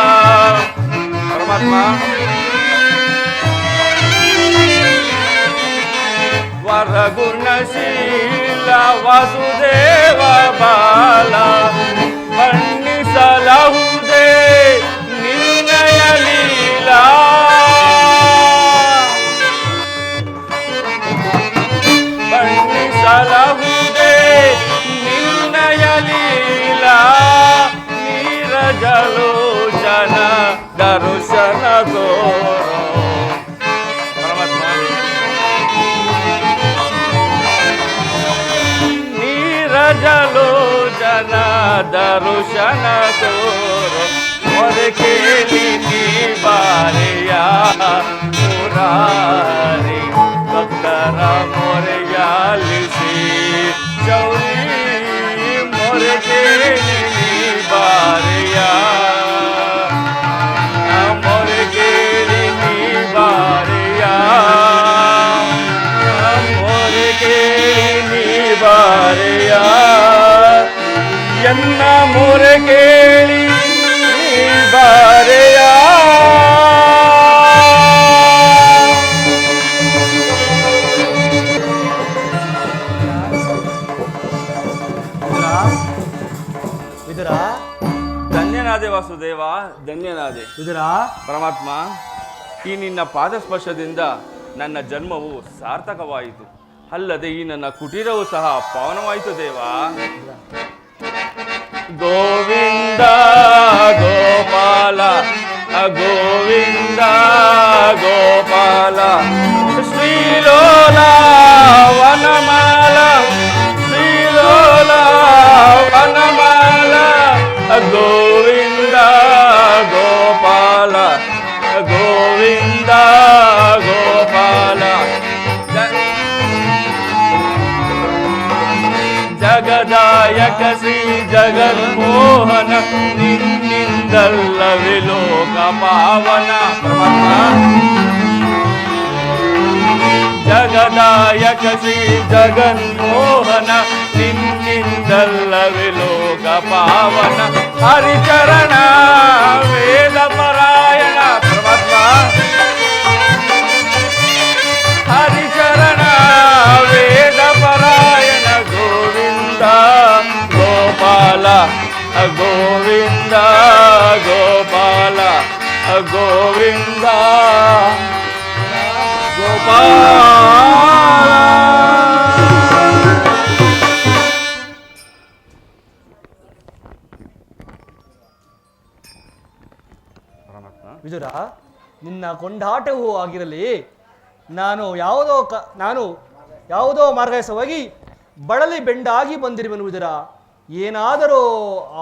ಪರಮಾತ್ಮ ವರಗುಣಶೀಲ ವಾಸುದೇವ ಬಾಲ ಬಣ್ಣಿಸಲಹುದೇ ನಿನ್ನಯ ಲೀಲಾ ಬಣ್ಣಿಸಲಹುದೇ ನಿನ್ನಯ ಲೀಲಾ ನೀ ದರ್ಶನ ತೋರೋ ಪರಮಾತ್ಮ. ನೀರಜಲೋಚನ ದರ್ಶನ ತೋರೋ ಮೊರೆ ಕೇಳಿ ನೀ ಬಾರೆಯ ಮುರಾರಿ ಭಕ್ತರ ಮೊರೆಯಾಲಿಸಿ ಚೌರಿ ಮೊರೆ ಕೇಳಿ ನೀ ಬಾರೆಯ ಮೊರೆ ಕೇಳಿ ನೀ ಬಾರೆಯ ಮೊರೆ ಕೇಳಿ ನೀ ಬಾರೆಯ ಎನ್ನ ಮೊರೆ ಕೇಳಿ ನೀ ಬಾರೆಯ. ವಿದುರ ಧನ್ಯನಾದೆ ವಾಸುದೇವ, ಧನ್ಯನಾದೆ ವಿದುರ. ಪರಮಾತ್ಮ, ಈ ನಿನ್ನ ಪಾದಸ್ಪರ್ಶದಿಂದ ನನ್ನ ಜನ್ಮವು ಸಾರ್ಥಕವಾಯಿತು, ಅಲ್ಲದೆ ಈ ನನ್ನ ಕುಟೀರವು ಸಹ ಪಾವನವಾಯಿತು ದೇವ. ಗೋವಿಂದ ಗೋಪಾಲ ಗೋವಿಂದ ಗೋಪಾಲ ಶ್ರೀಲೋಲ ವನಮಾಲ ಶ್ರೀಲೋಲ ವನಮಾಲ ಗೋವಿಂದ ಗೋಪಾಲ ಗೋವಿಂದ ಗೋಪಾಲ ಜಗದಾಯಕ ಶ್ರೀ ಜಗನ್ಮೋಹನ ನಿನ್ನಿಂದಲ್ಲವೇ ಲೋಕ ಪಾವನ. ಜಗದಾಯಕ ಶ್ರೀ ಜಗನ್ಮೋಹನ ನಿನ್ನಿಂದಲ್ಲವೇ ಲೋಕ ಪಾವನ. ಹರಿಚರಣ ವೇದ ಪರಾಯಣ ಪರಮಾತ್ಮ. ಹರಿಚರಣ ವೇದ ಪರಾಯಣ ಗೋವಿಂದ ಗೋಪಾಲ ಗೋವಿಂದ ಗೋಪಾಲ ಗೋವಿಂದ ಗೋಪಾಲ. ವಿದುರ, ನಿನ್ನ ಕೊಂಡಾಟವೂ ಆಗಿರಲಿ. ನಾನು ಯಾವುದೋ ಮಾರ್ಗಸವಾಗಿ ಬಳಲಿ ಬೆಂಡಾಗಿ ಬಂದಿರುವೆನು ವಿದುರ. ಏನಾದರೂ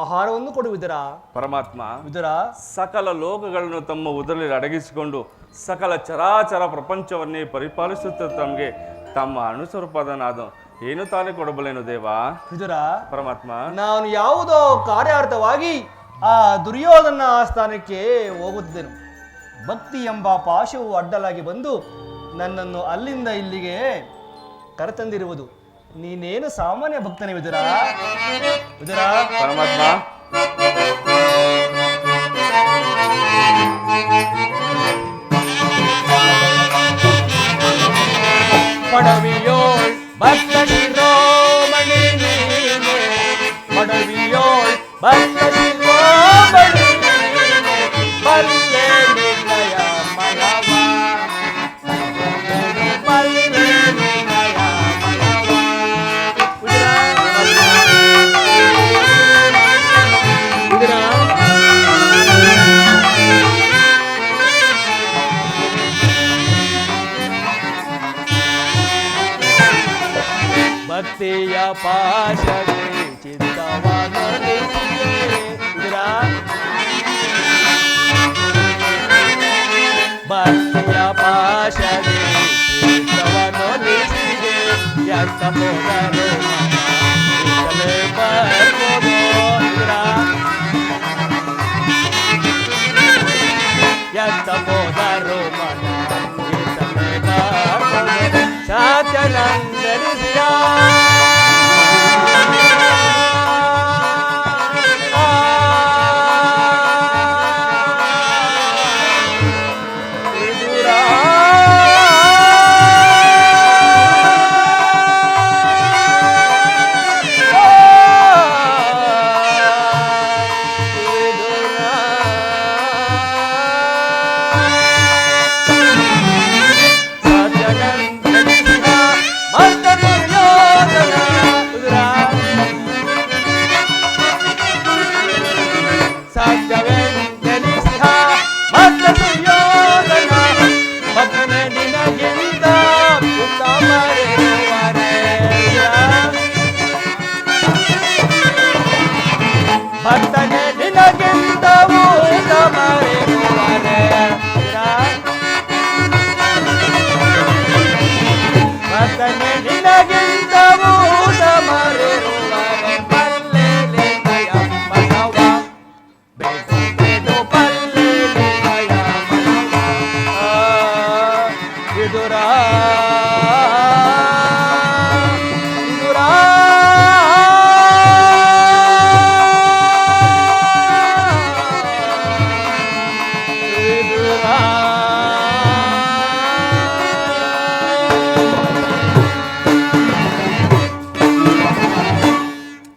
ಆಹಾರವನ್ನು ಕೊಡುವುದರ ಪರಮಾತ್ಮ. ವಿದುರ, ಸಕಲ ಲೋಕಗಳನ್ನು ತಮ್ಮ ಉದರಲ್ಲಿ ಅಡಗಿಸಿಕೊಂಡು ಸಕಲ ಚರಾಚರ ಪ್ರಪಂಚವನ್ನೇ ಪರಿಪಾಲಿಸುತ್ತ ತಮಗೆ ತಮ್ಮ ಅಣುಸ್ವರೂಪದನಾದ ಏನು ತಾನೇ ಕೊಡಬಲ್ಲೇನು ದೇವ. ವಿದುರ, ಪರಮಾತ್ಮ, ನಾನು ಯಾವುದೋ ಕಾರ್ಯಾರ್ಥವಾಗಿ ಆ ದುರ್ಯೋಧನ ಆಸ್ಥಾನಕ್ಕೆ ಹೋಗುತ್ತಿದ್ದೆನು. ಭಕ್ತಿ ಎಂಬ ಪಾಶವು ಅಡ್ಡಲಾಗಿ ಬಂದು ನನ್ನನ್ನು ಅಲ್ಲಿಂದ ಇಲ್ಲಿಗೆ ಕರೆತಂದಿರುವುದು. ನೀನೇನು ಸಾಮಾನ್ಯ ಭಕ್ತನೇ ವಿದುರ. ವಿದುರ, ಪರಮಾತ್ಮ, ಪಡವಿಯೋಳ್ ಭಕ್ತ ಶಿರೋಮಣಿ ನೀನೆ, ಪಡವಿಯೋಳ್ ಭಕ್ತ ಶಿರೋಮಣಿ ನೀನೆ, ಬಲ್ಲೆ ನಿನ್ನಯ ಮನವ, ಬಲ್ಲೆ ನಿನ್ನಯ ಮನವ. ವಿದುರ, ಭಕ್ತಿಯ ಪಾಶವೇ ಚಿತ್ತವನೊಲಿಸಿದೆ. ವಿದುರ, ಭಕ್ತಿಯ ಪಾಶವೇ ಚಿತ್ತವನೊಲಿಸಿದೆ. ಎಂತ ಹೋದರು ಮನಲೇ ಬರ್ಬೋದು. ವಿದುರ, ಎಂತ ಹೋದರು ಮನ ಈತಲೇ ಬರ್ಬೋದು. ಸತ್ಯನಂದನಿಸಿದ ವಿದುರ,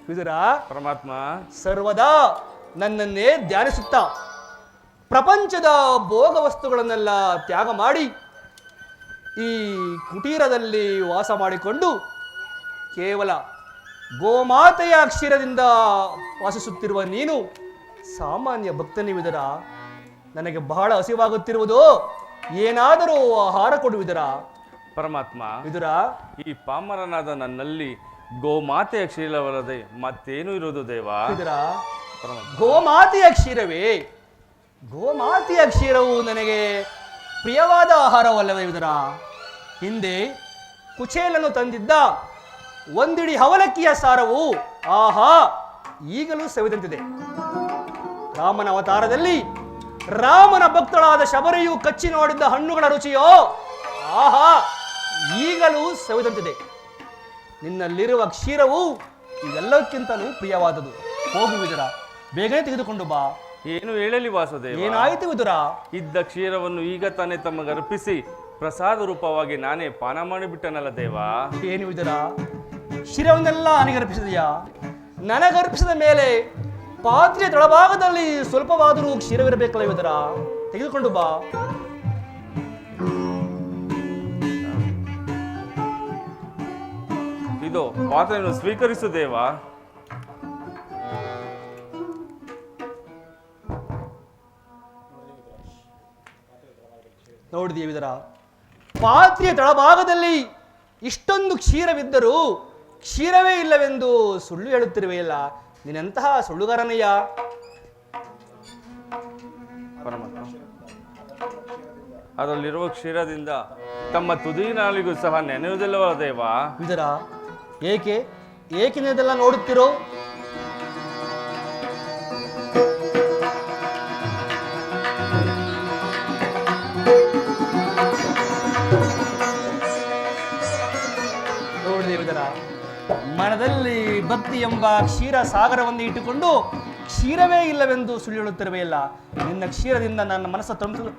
ವಿದುರ ಪರಮಾತ್ಮ ಸರ್ವದಾ ನನ್ನನ್ನೇ ಧ್ಯಾನಿಸುತ್ತಾ ಪ್ರಪಂಚದ ಭೋಗ ವಸ್ತುಗಳನ್ನೆಲ್ಲ ತ್ಯಾಗ ಮಾಡಿ ಈ ಕುಟೀರದಲ್ಲಿ ವಾಸ ಮಾಡಿಕೊಂಡು ಕೇವಲ ಗೋಮಾತೆಯ ಕ್ಷೀರದಿಂದ ವಾಸಿಸುತ್ತಿರುವ ನೀನು ಸಾಮಾನ್ಯ ಭಕ್ತನಿವಿದರ. ನನಗೆ ಬಹಳ ಹಸಿವಾಗುತ್ತಿರುವುದು, ಏನಾದರೂ ಆಹಾರ ಕೊಡುವಿದರ. ಪರಮಾತ್ಮ ವಿದುರ, ಈ ಪಾಮರನಾದ ನನ್ನಲ್ಲಿ ಗೋಮಾತೆಯ ಕ್ಷೀರವಲ್ಲದೆ ಮತ್ತೇನು ಇರುವುದು ದೇವಾ? ವಿದುರ, ಪರಮಾತ್ಮ ಗೋಮಾತೆಯ ಕ್ಷೀರವೇ? ಗೋಮಾತೆಯ ಕ್ಷೀರವು ನನಗೆ ಪ್ರಿಯವಾದ ಆಹಾರವಲ್ಲವೇ ವಿದುರ? ಹಿಂದೆ ಕುಚೇಲನು ತಂದಿದ್ದ ಒಂದಿಡಿ ಅವಲಕ್ಕಿಯ ಸಾರವು ಆಹಾ ಈಗಲೂ ಸವಿದಂತಿದೆ. ರಾಮನ ಅವತಾರದಲ್ಲಿ ರಾಮನ ಭಕ್ತಳಾದ ಶಬರಿಯು ಕಚ್ಚಿ ನೋಡಿದ್ದ ಹಣ್ಣುಗಳ ರುಚಿಯೋ ಆಹಾ ಈಗಲೂ ಸವಿದಂತಿದೆ. ನಿನ್ನಲ್ಲಿರುವ ಕ್ಷೀರವು ಇದೆಲ್ಲಕ್ಕಿಂತಲೂ ಪ್ರಿಯವಾದುದು. ಹೋಗು ವಿದುರ, ಬೇಗನೆ ತೆಗೆದುಕೊಂಡು ಬಾ. ಏನು ಹೇಳಲಿ ವಾಸುದೇವ? ಏನಾಯಿತು ವಿದುರ? ಇದ್ದ ಕ್ಷೀರವನ್ನು ಈಗ ತಾನೇ ತಮಗರ್ಪಿಸಿ ಪ್ರಸಾದ ರೂಪವಾಗಿ ನಾನೇ ಪಾನ ಮಾಡಿಬಿಟ್ಟನಲ್ಲ ದೇವಾ. ಏನು ವಿದುರ, ಕ್ಷೀರವನ್ನೆಲ್ಲ ನನಗರ್ಪಿಸಿದೆಯಾ? ನನಗರ್ಪಿಸಿದ ಮೇಲೆ ಪಾತ್ರೆಯ ತಳಭಾಗದಲ್ಲಿ ಸ್ವಲ್ಪವಾದರೂ ಕ್ಷೀರವಿರಬೇಕಲ್ಲ ವಿದುರ, ತೆಗೆದುಕೊಂಡು ಬಾ. ಇದು ಪಾತ್ರೆಯನ್ನು ಸ್ವೀಕರಿಸು ದೇವಾ. ನೋಡಿದೀಯ ವಿದುರ, ಪಾತ್ರೆಯ ತಳಭಾಗದಲ್ಲಿ ಇಷ್ಟೊಂದು ಕ್ಷೀರವಿದ್ದರೂ ಕ್ಷೀರವೇ ಇಲ್ಲವೆಂದು ಸುಳ್ಳು ಹೇಳುತ್ತಿರುವೆಯಲ್ಲ, ನೀನೆಂತಹ ಸುಳ್ಳುಗಾರನಯ್ಯ? ಪರಮಾತ್ಮ, ಅದರಲ್ಲಿರುವ ಕ್ಷೀರದಿಂದ ತಮ್ಮ ತುದಿ ನಾಲಿಗೂ ಸಹ ನೆನೆಯುವುದಿಲ್ಲವ ದೇವಾ? ವಿದುರ, ಏಕೆ ಏಕೆ ನೀವೆಲ್ಲ ನೋಡುತ್ತಿರೋ? ನೋಡಿದೆ ವಿದುರ, ಮನದಲ್ಲಿ ಭಕ್ತಿ ಎಂಬ ಕ್ಷೀರ ಸಾಗರವನ್ನು ಇಟ್ಟುಕೊಂಡು ಕ್ಷೀರವೇ ಇಲ್ಲವೆಂದು ಸುಳ್ಳು ಹೇಳುತ್ತಿರುವೆಯಲ್ಲ. ನಿನ್ನ ಕ್ಷೀರದಿಂದ ನನ್ನ ಮನಸ್ಸು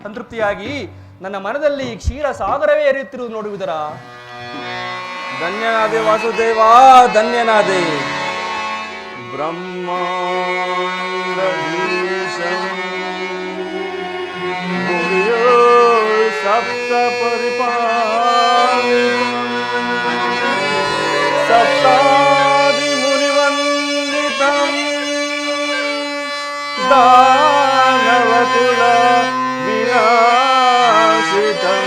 ಸಂತೃಪ್ತಿಯಾಗಿ ನನ್ನ ಮನದಲ್ಲಿ ಕ್ಷೀರ ಸಾಗರವೇ ಹರಿಯುತ್ತಿರುವುದು ನೋಡು ವಿದುರ. ಧನ್ಯನಾದೆ ವಾಸುದೇವಾ, ಧನ್ಯನಾದೆ. ಬ್ರಹ್ಮಾಂಡ ಸಪ್ತ ಸಪ್ತಾದಿ ಮುನಿವಂದಿತಂ ದಾನವಕುಲ ವಿನಾಶಿತಂ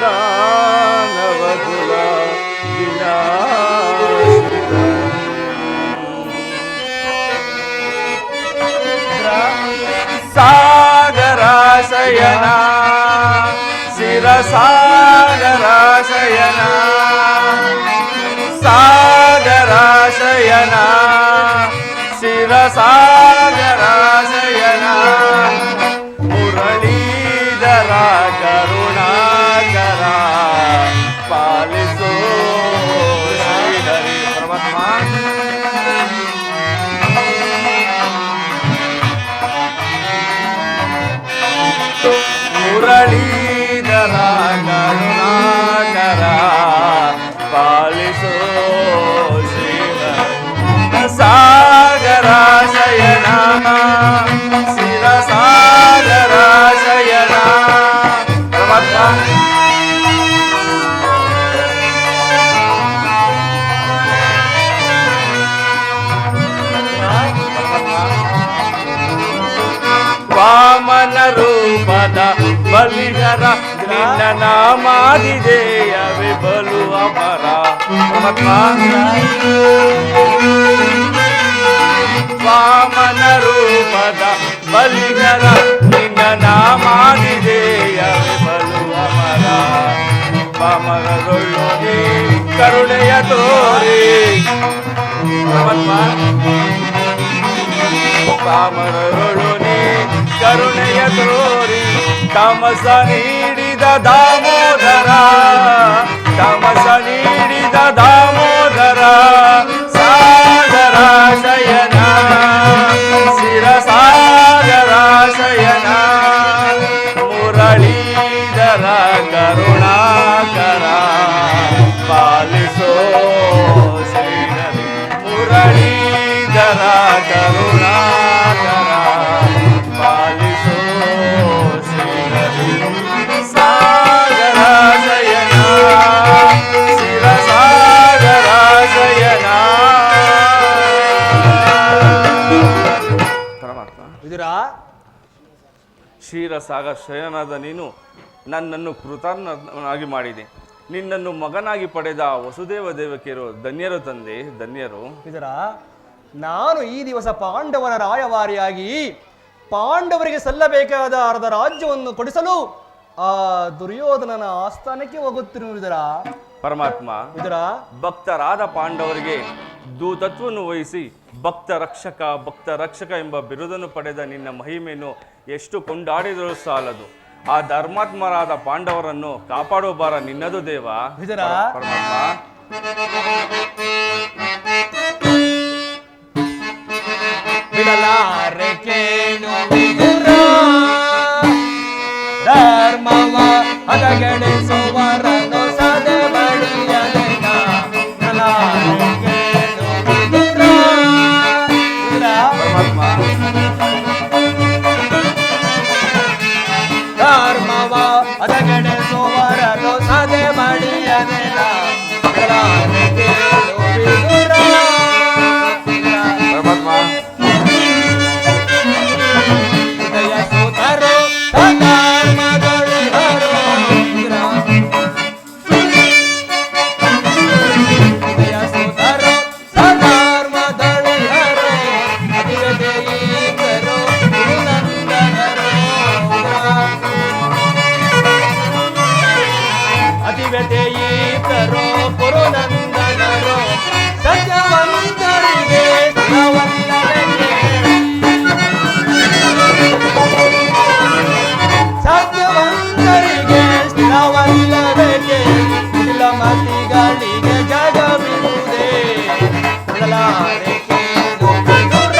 ದಾನವಕುಲ ವಿನಾಶಿತಂ ಸಾಗರಾಶಯನ ಶಿರಸಾಗರಾಶಯನ ಸಾಗರಾಶಯನ ಶಿರಸಾಗರಾಶಯನ ಮುರಳೀಧರ ಕರುಣಾಕರ ಪಾಲಿಸೋ ಶ್ರೀಹರಿ. ಪರಮಾತ್ಮ ಮುರಳೀಧರ ಕರುಣಾಕರ ಪಾಲಿಸೋ ಶ್ರೀಹರಿ. ಸಾಗರಾಶಯನ ಶಿರಸಾಗರಾಶಯನ. ಪರಮಾತ್ಮ ವಾಮನ ರೂಪದ ಬಲಿಹರ ನಿನ್ನ ನಾಮಾದಿದೇಯವೇ ಬಲು ಅಮರ. ವಾಮನ ರೂಪದ ಬಲಿಹರ ನಿನ್ನ ನಾಮಾದಿದೇಯವೇ ಬಲು ಅಮರ. ಪಾಮರದೊಳ್ಳು ನೀ ಕರುಣೆಯ ತೋರಿ. ಪಾಮರದೊಳು ನೀ ಕರುಣೆಯ ತೋರಿ ತಮಸ ನೀಡಿದ ದಾಮೋದರ. ತಮಸ ನೀಡಿದ ದಾಮೋದರ ಸಾಗರಾಶಯನ ಶಿರಸಾಗರಾಶಯನ. ಕ್ಷೀರಸಾಗರ ಶಯನಾದ ನೀನು ನನ್ನನ್ನು ಕೃತಜ್ಞನಾಗಿ ಮಾಡಿದೆ. ನಿನ್ನನ್ನು ಮಗನಾಗಿ ಪಡೆದ ವಸುದೇವ ದೇವಕಿಯರು ಧನ್ಯರು ತಂದೆ, ಧನ್ಯರು. ಇದರ ನಾನು ಈ ದಿವಸ ಪಾಂಡವರ ರಾಯವಾರಿಯಾಗಿ ಪಾಂಡವರಿಗೆ ಸಲ್ಲಬೇಕಾದ ಅರ್ಧ ರಾಜ್ಯವನ್ನು ಕೊಡಿಸಲು ಆ ದುರ್ಯೋಧನನ ಆಸ್ಥಾನಕ್ಕೆ ಹೋಗುತ್ತಿರುವುದರ ಪರಮಾತ್ಮ, ಇದರ ಭಕ್ತರಾದ ಪಾಂಡವರಿಗೆ ದೂತತ್ವವನ್ನು ವಹಿಸಿ ಭಕ್ತ ರಕ್ಷಕ ಎಂಬ ಬಿರುದನ್ನು ಪಡೆದ ನಿನ್ನ ಮಹಿಮೆಯನ್ನು ಎಷ್ಟು ಕೊಂಡಾಡಿದರೂ ಸಾಲದು. ಆ ಧರ್ಮಾತ್ಮರಾದ ಪಾಂಡವರನ್ನು ಕಾಪಾಡುವ ಭಾರ ನಿನ್ನದು ದೇವ. ಇದರ ಪರಮಾತ್ಮ, ಬಿಡಲಾರೆ ಕೇಳು ವಿದುರ, ಧರ್ಮವ ಹದಗೆಡಿಸುವರನ್ನು ಸದೆ ಬಡಿಯಲೆನ. ಬಿಡಲಾರೆ ಕೇಳು ವಿದುರ. ಧರ್ಮವ ಹದಗೆಡಿಸುವರನ್ನು ಸದೆ ಬಡಿಯಲೆನ. ಬಿಡಲಾರೆ ಕೇಳು ವಿದುರ. ಅತಿವೆತೆಯೀತರೋ ಪುರುನಂದನರೋ ಸತ್ಯವಂತರಿಗೆ ಸತ್ಯವಂತರಿಗೆ ಸ್ಥಿರವಲ್ಲದಕ್ಕೆ ಇಲ್ಲಮತಿಗಳಿಗೆ ಜಗವಿರುವುದೇ. ಬಿಡಲಾರೆ ಕೇಳು ವಿದುರ,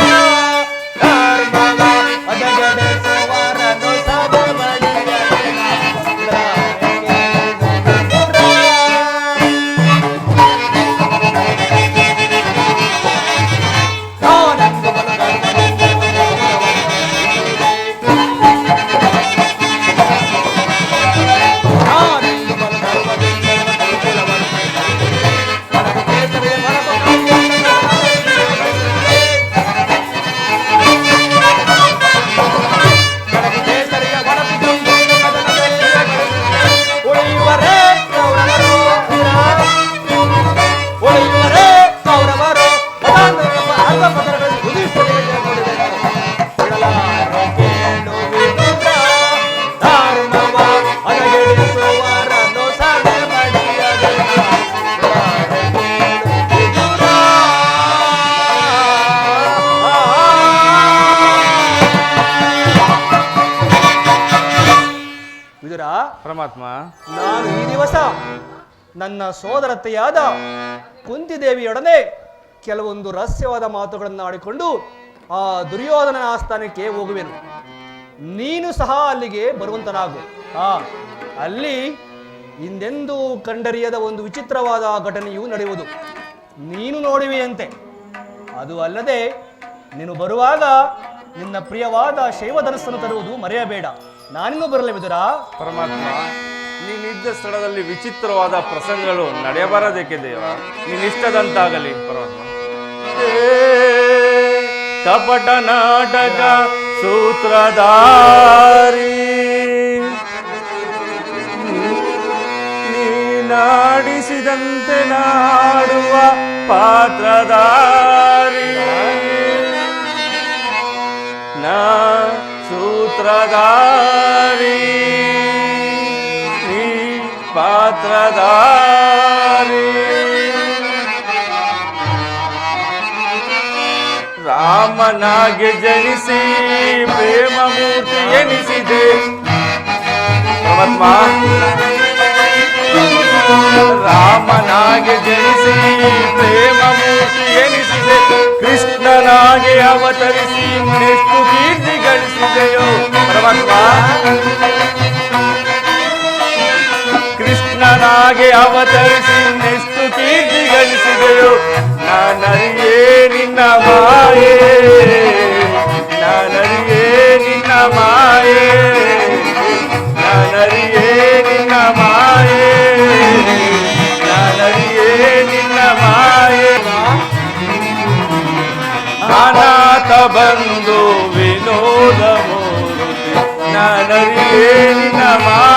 ಧರ್ಮವ ಹದಗೆಡಿಸುವರನ್ನು ಸದೆ ಬಡಿಯಲೆನ. ಬಿಡಲಾರೆ ಕೇಳು ವಿದುರ. ಆನಂದ ಪರಮಾತ್ಮ, ನಾನು ಈ ದಿವಸ ನನ್ನ ಸೋದರತೆಯಾದ ಕುಂತಿದೇವಿಯೊಡನೆ ಕೆಲವೊಂದು ರಹಸ್ಯವಾದ ಮಾತುಗಳನ್ನು ಆಡಿಕೊಂಡು ಆ ದುರ್ಯೋಧನನ ಆಸ್ಥಾನಕ್ಕೆ ಹೋಗುವೆನು. ನೀನು ಸಹ ಅಲ್ಲಿಗೆ ಬರುವಂತನಾಗು. ಅಲ್ಲಿ ಹಿಂದೆಂದೂ ಕಂಡರಿಯದ ಒಂದು ವಿಚಿತ್ರವಾದ ಘಟನೆಯು ನಡೆಯುವುದು, ನೀನು ನೋಡುವೆಯಂತೆ. ಅದು ಅಲ್ಲದೆ ನೀನು ಬರುವಾಗ ನಿನ್ನ ಪ್ರಿಯವಾದ ಶೈವಧನಸ್ಸನ್ನು ತರುವುದು ಮರೆಯಬೇಡ. ನಾನಿನ್ನೂ ಬರಲೇ ವಿದುರ. ಪರಮಾತ್ಮ, ನೀನಿದ್ದ ಸ್ಥಳದಲ್ಲಿ ವಿಚಿತ್ರವಾದ ಪ್ರಸಂಗಗಳು ನಡೆಯಬಾರದೇಕೆ ದೇವ? ನೀನಿಷ್ಟದಂತಾಗಲಿ ಪರಮಾತ್ಮ. ಕಪಟ ನಾಟಕ ಸೂತ್ರಧಾರಿ ನೀನಾಡಿಸಿದಂತೆ ನಾಡುವ ಪಾತ್ರಧಾರಿ ನಾ ಸೂತ್ರಧಾರಿ ನೀ ಪಾತ್ರಧಾರಿ. ರಾಮನಾಗೆ ಜನಿಸಿ ಪ್ರೇಮ ಮೂರ್ತಿ ಎನಿಸಿದೆ ಪರಮಾತ್ಮ. ರಾಮನಾಗೆ ಜನಿಸಿ ಪ್ರೇಮ ಮೂರ್ತಿ ಎನಿಸಿದೆ, ಕೃಷ್ಣನಾಗೆ ಅವತರಿಸಿ ಎಷ್ಟು ಕೀರ್ತಿ ಗಳಿಸಿದೆಯೋ ಪರಮಾತ್ಮ. ಕೃಷ್ಣನಾಗೆ ಅವತರಿಸಿ ಎಷ್ಟು ಕೀರ್ತಿ ಗಳಿಸಿದೆಯೋ. ನಾನರಿಯೇ ನಿನ್ನ ಮಾಯೆ, ನಾನರಿಯೇ ನಿನ್ನ ಮಾಯೆ, ನಾನರಿಯೇ ನಿನ್ನ ಮಾಯೆ, ನಾನರಿಯೇ ನಿನ್ನ ಮಾಯೆ. ಅನಾಥ ಬಂಧು ವಿನೋದ ಮಾವ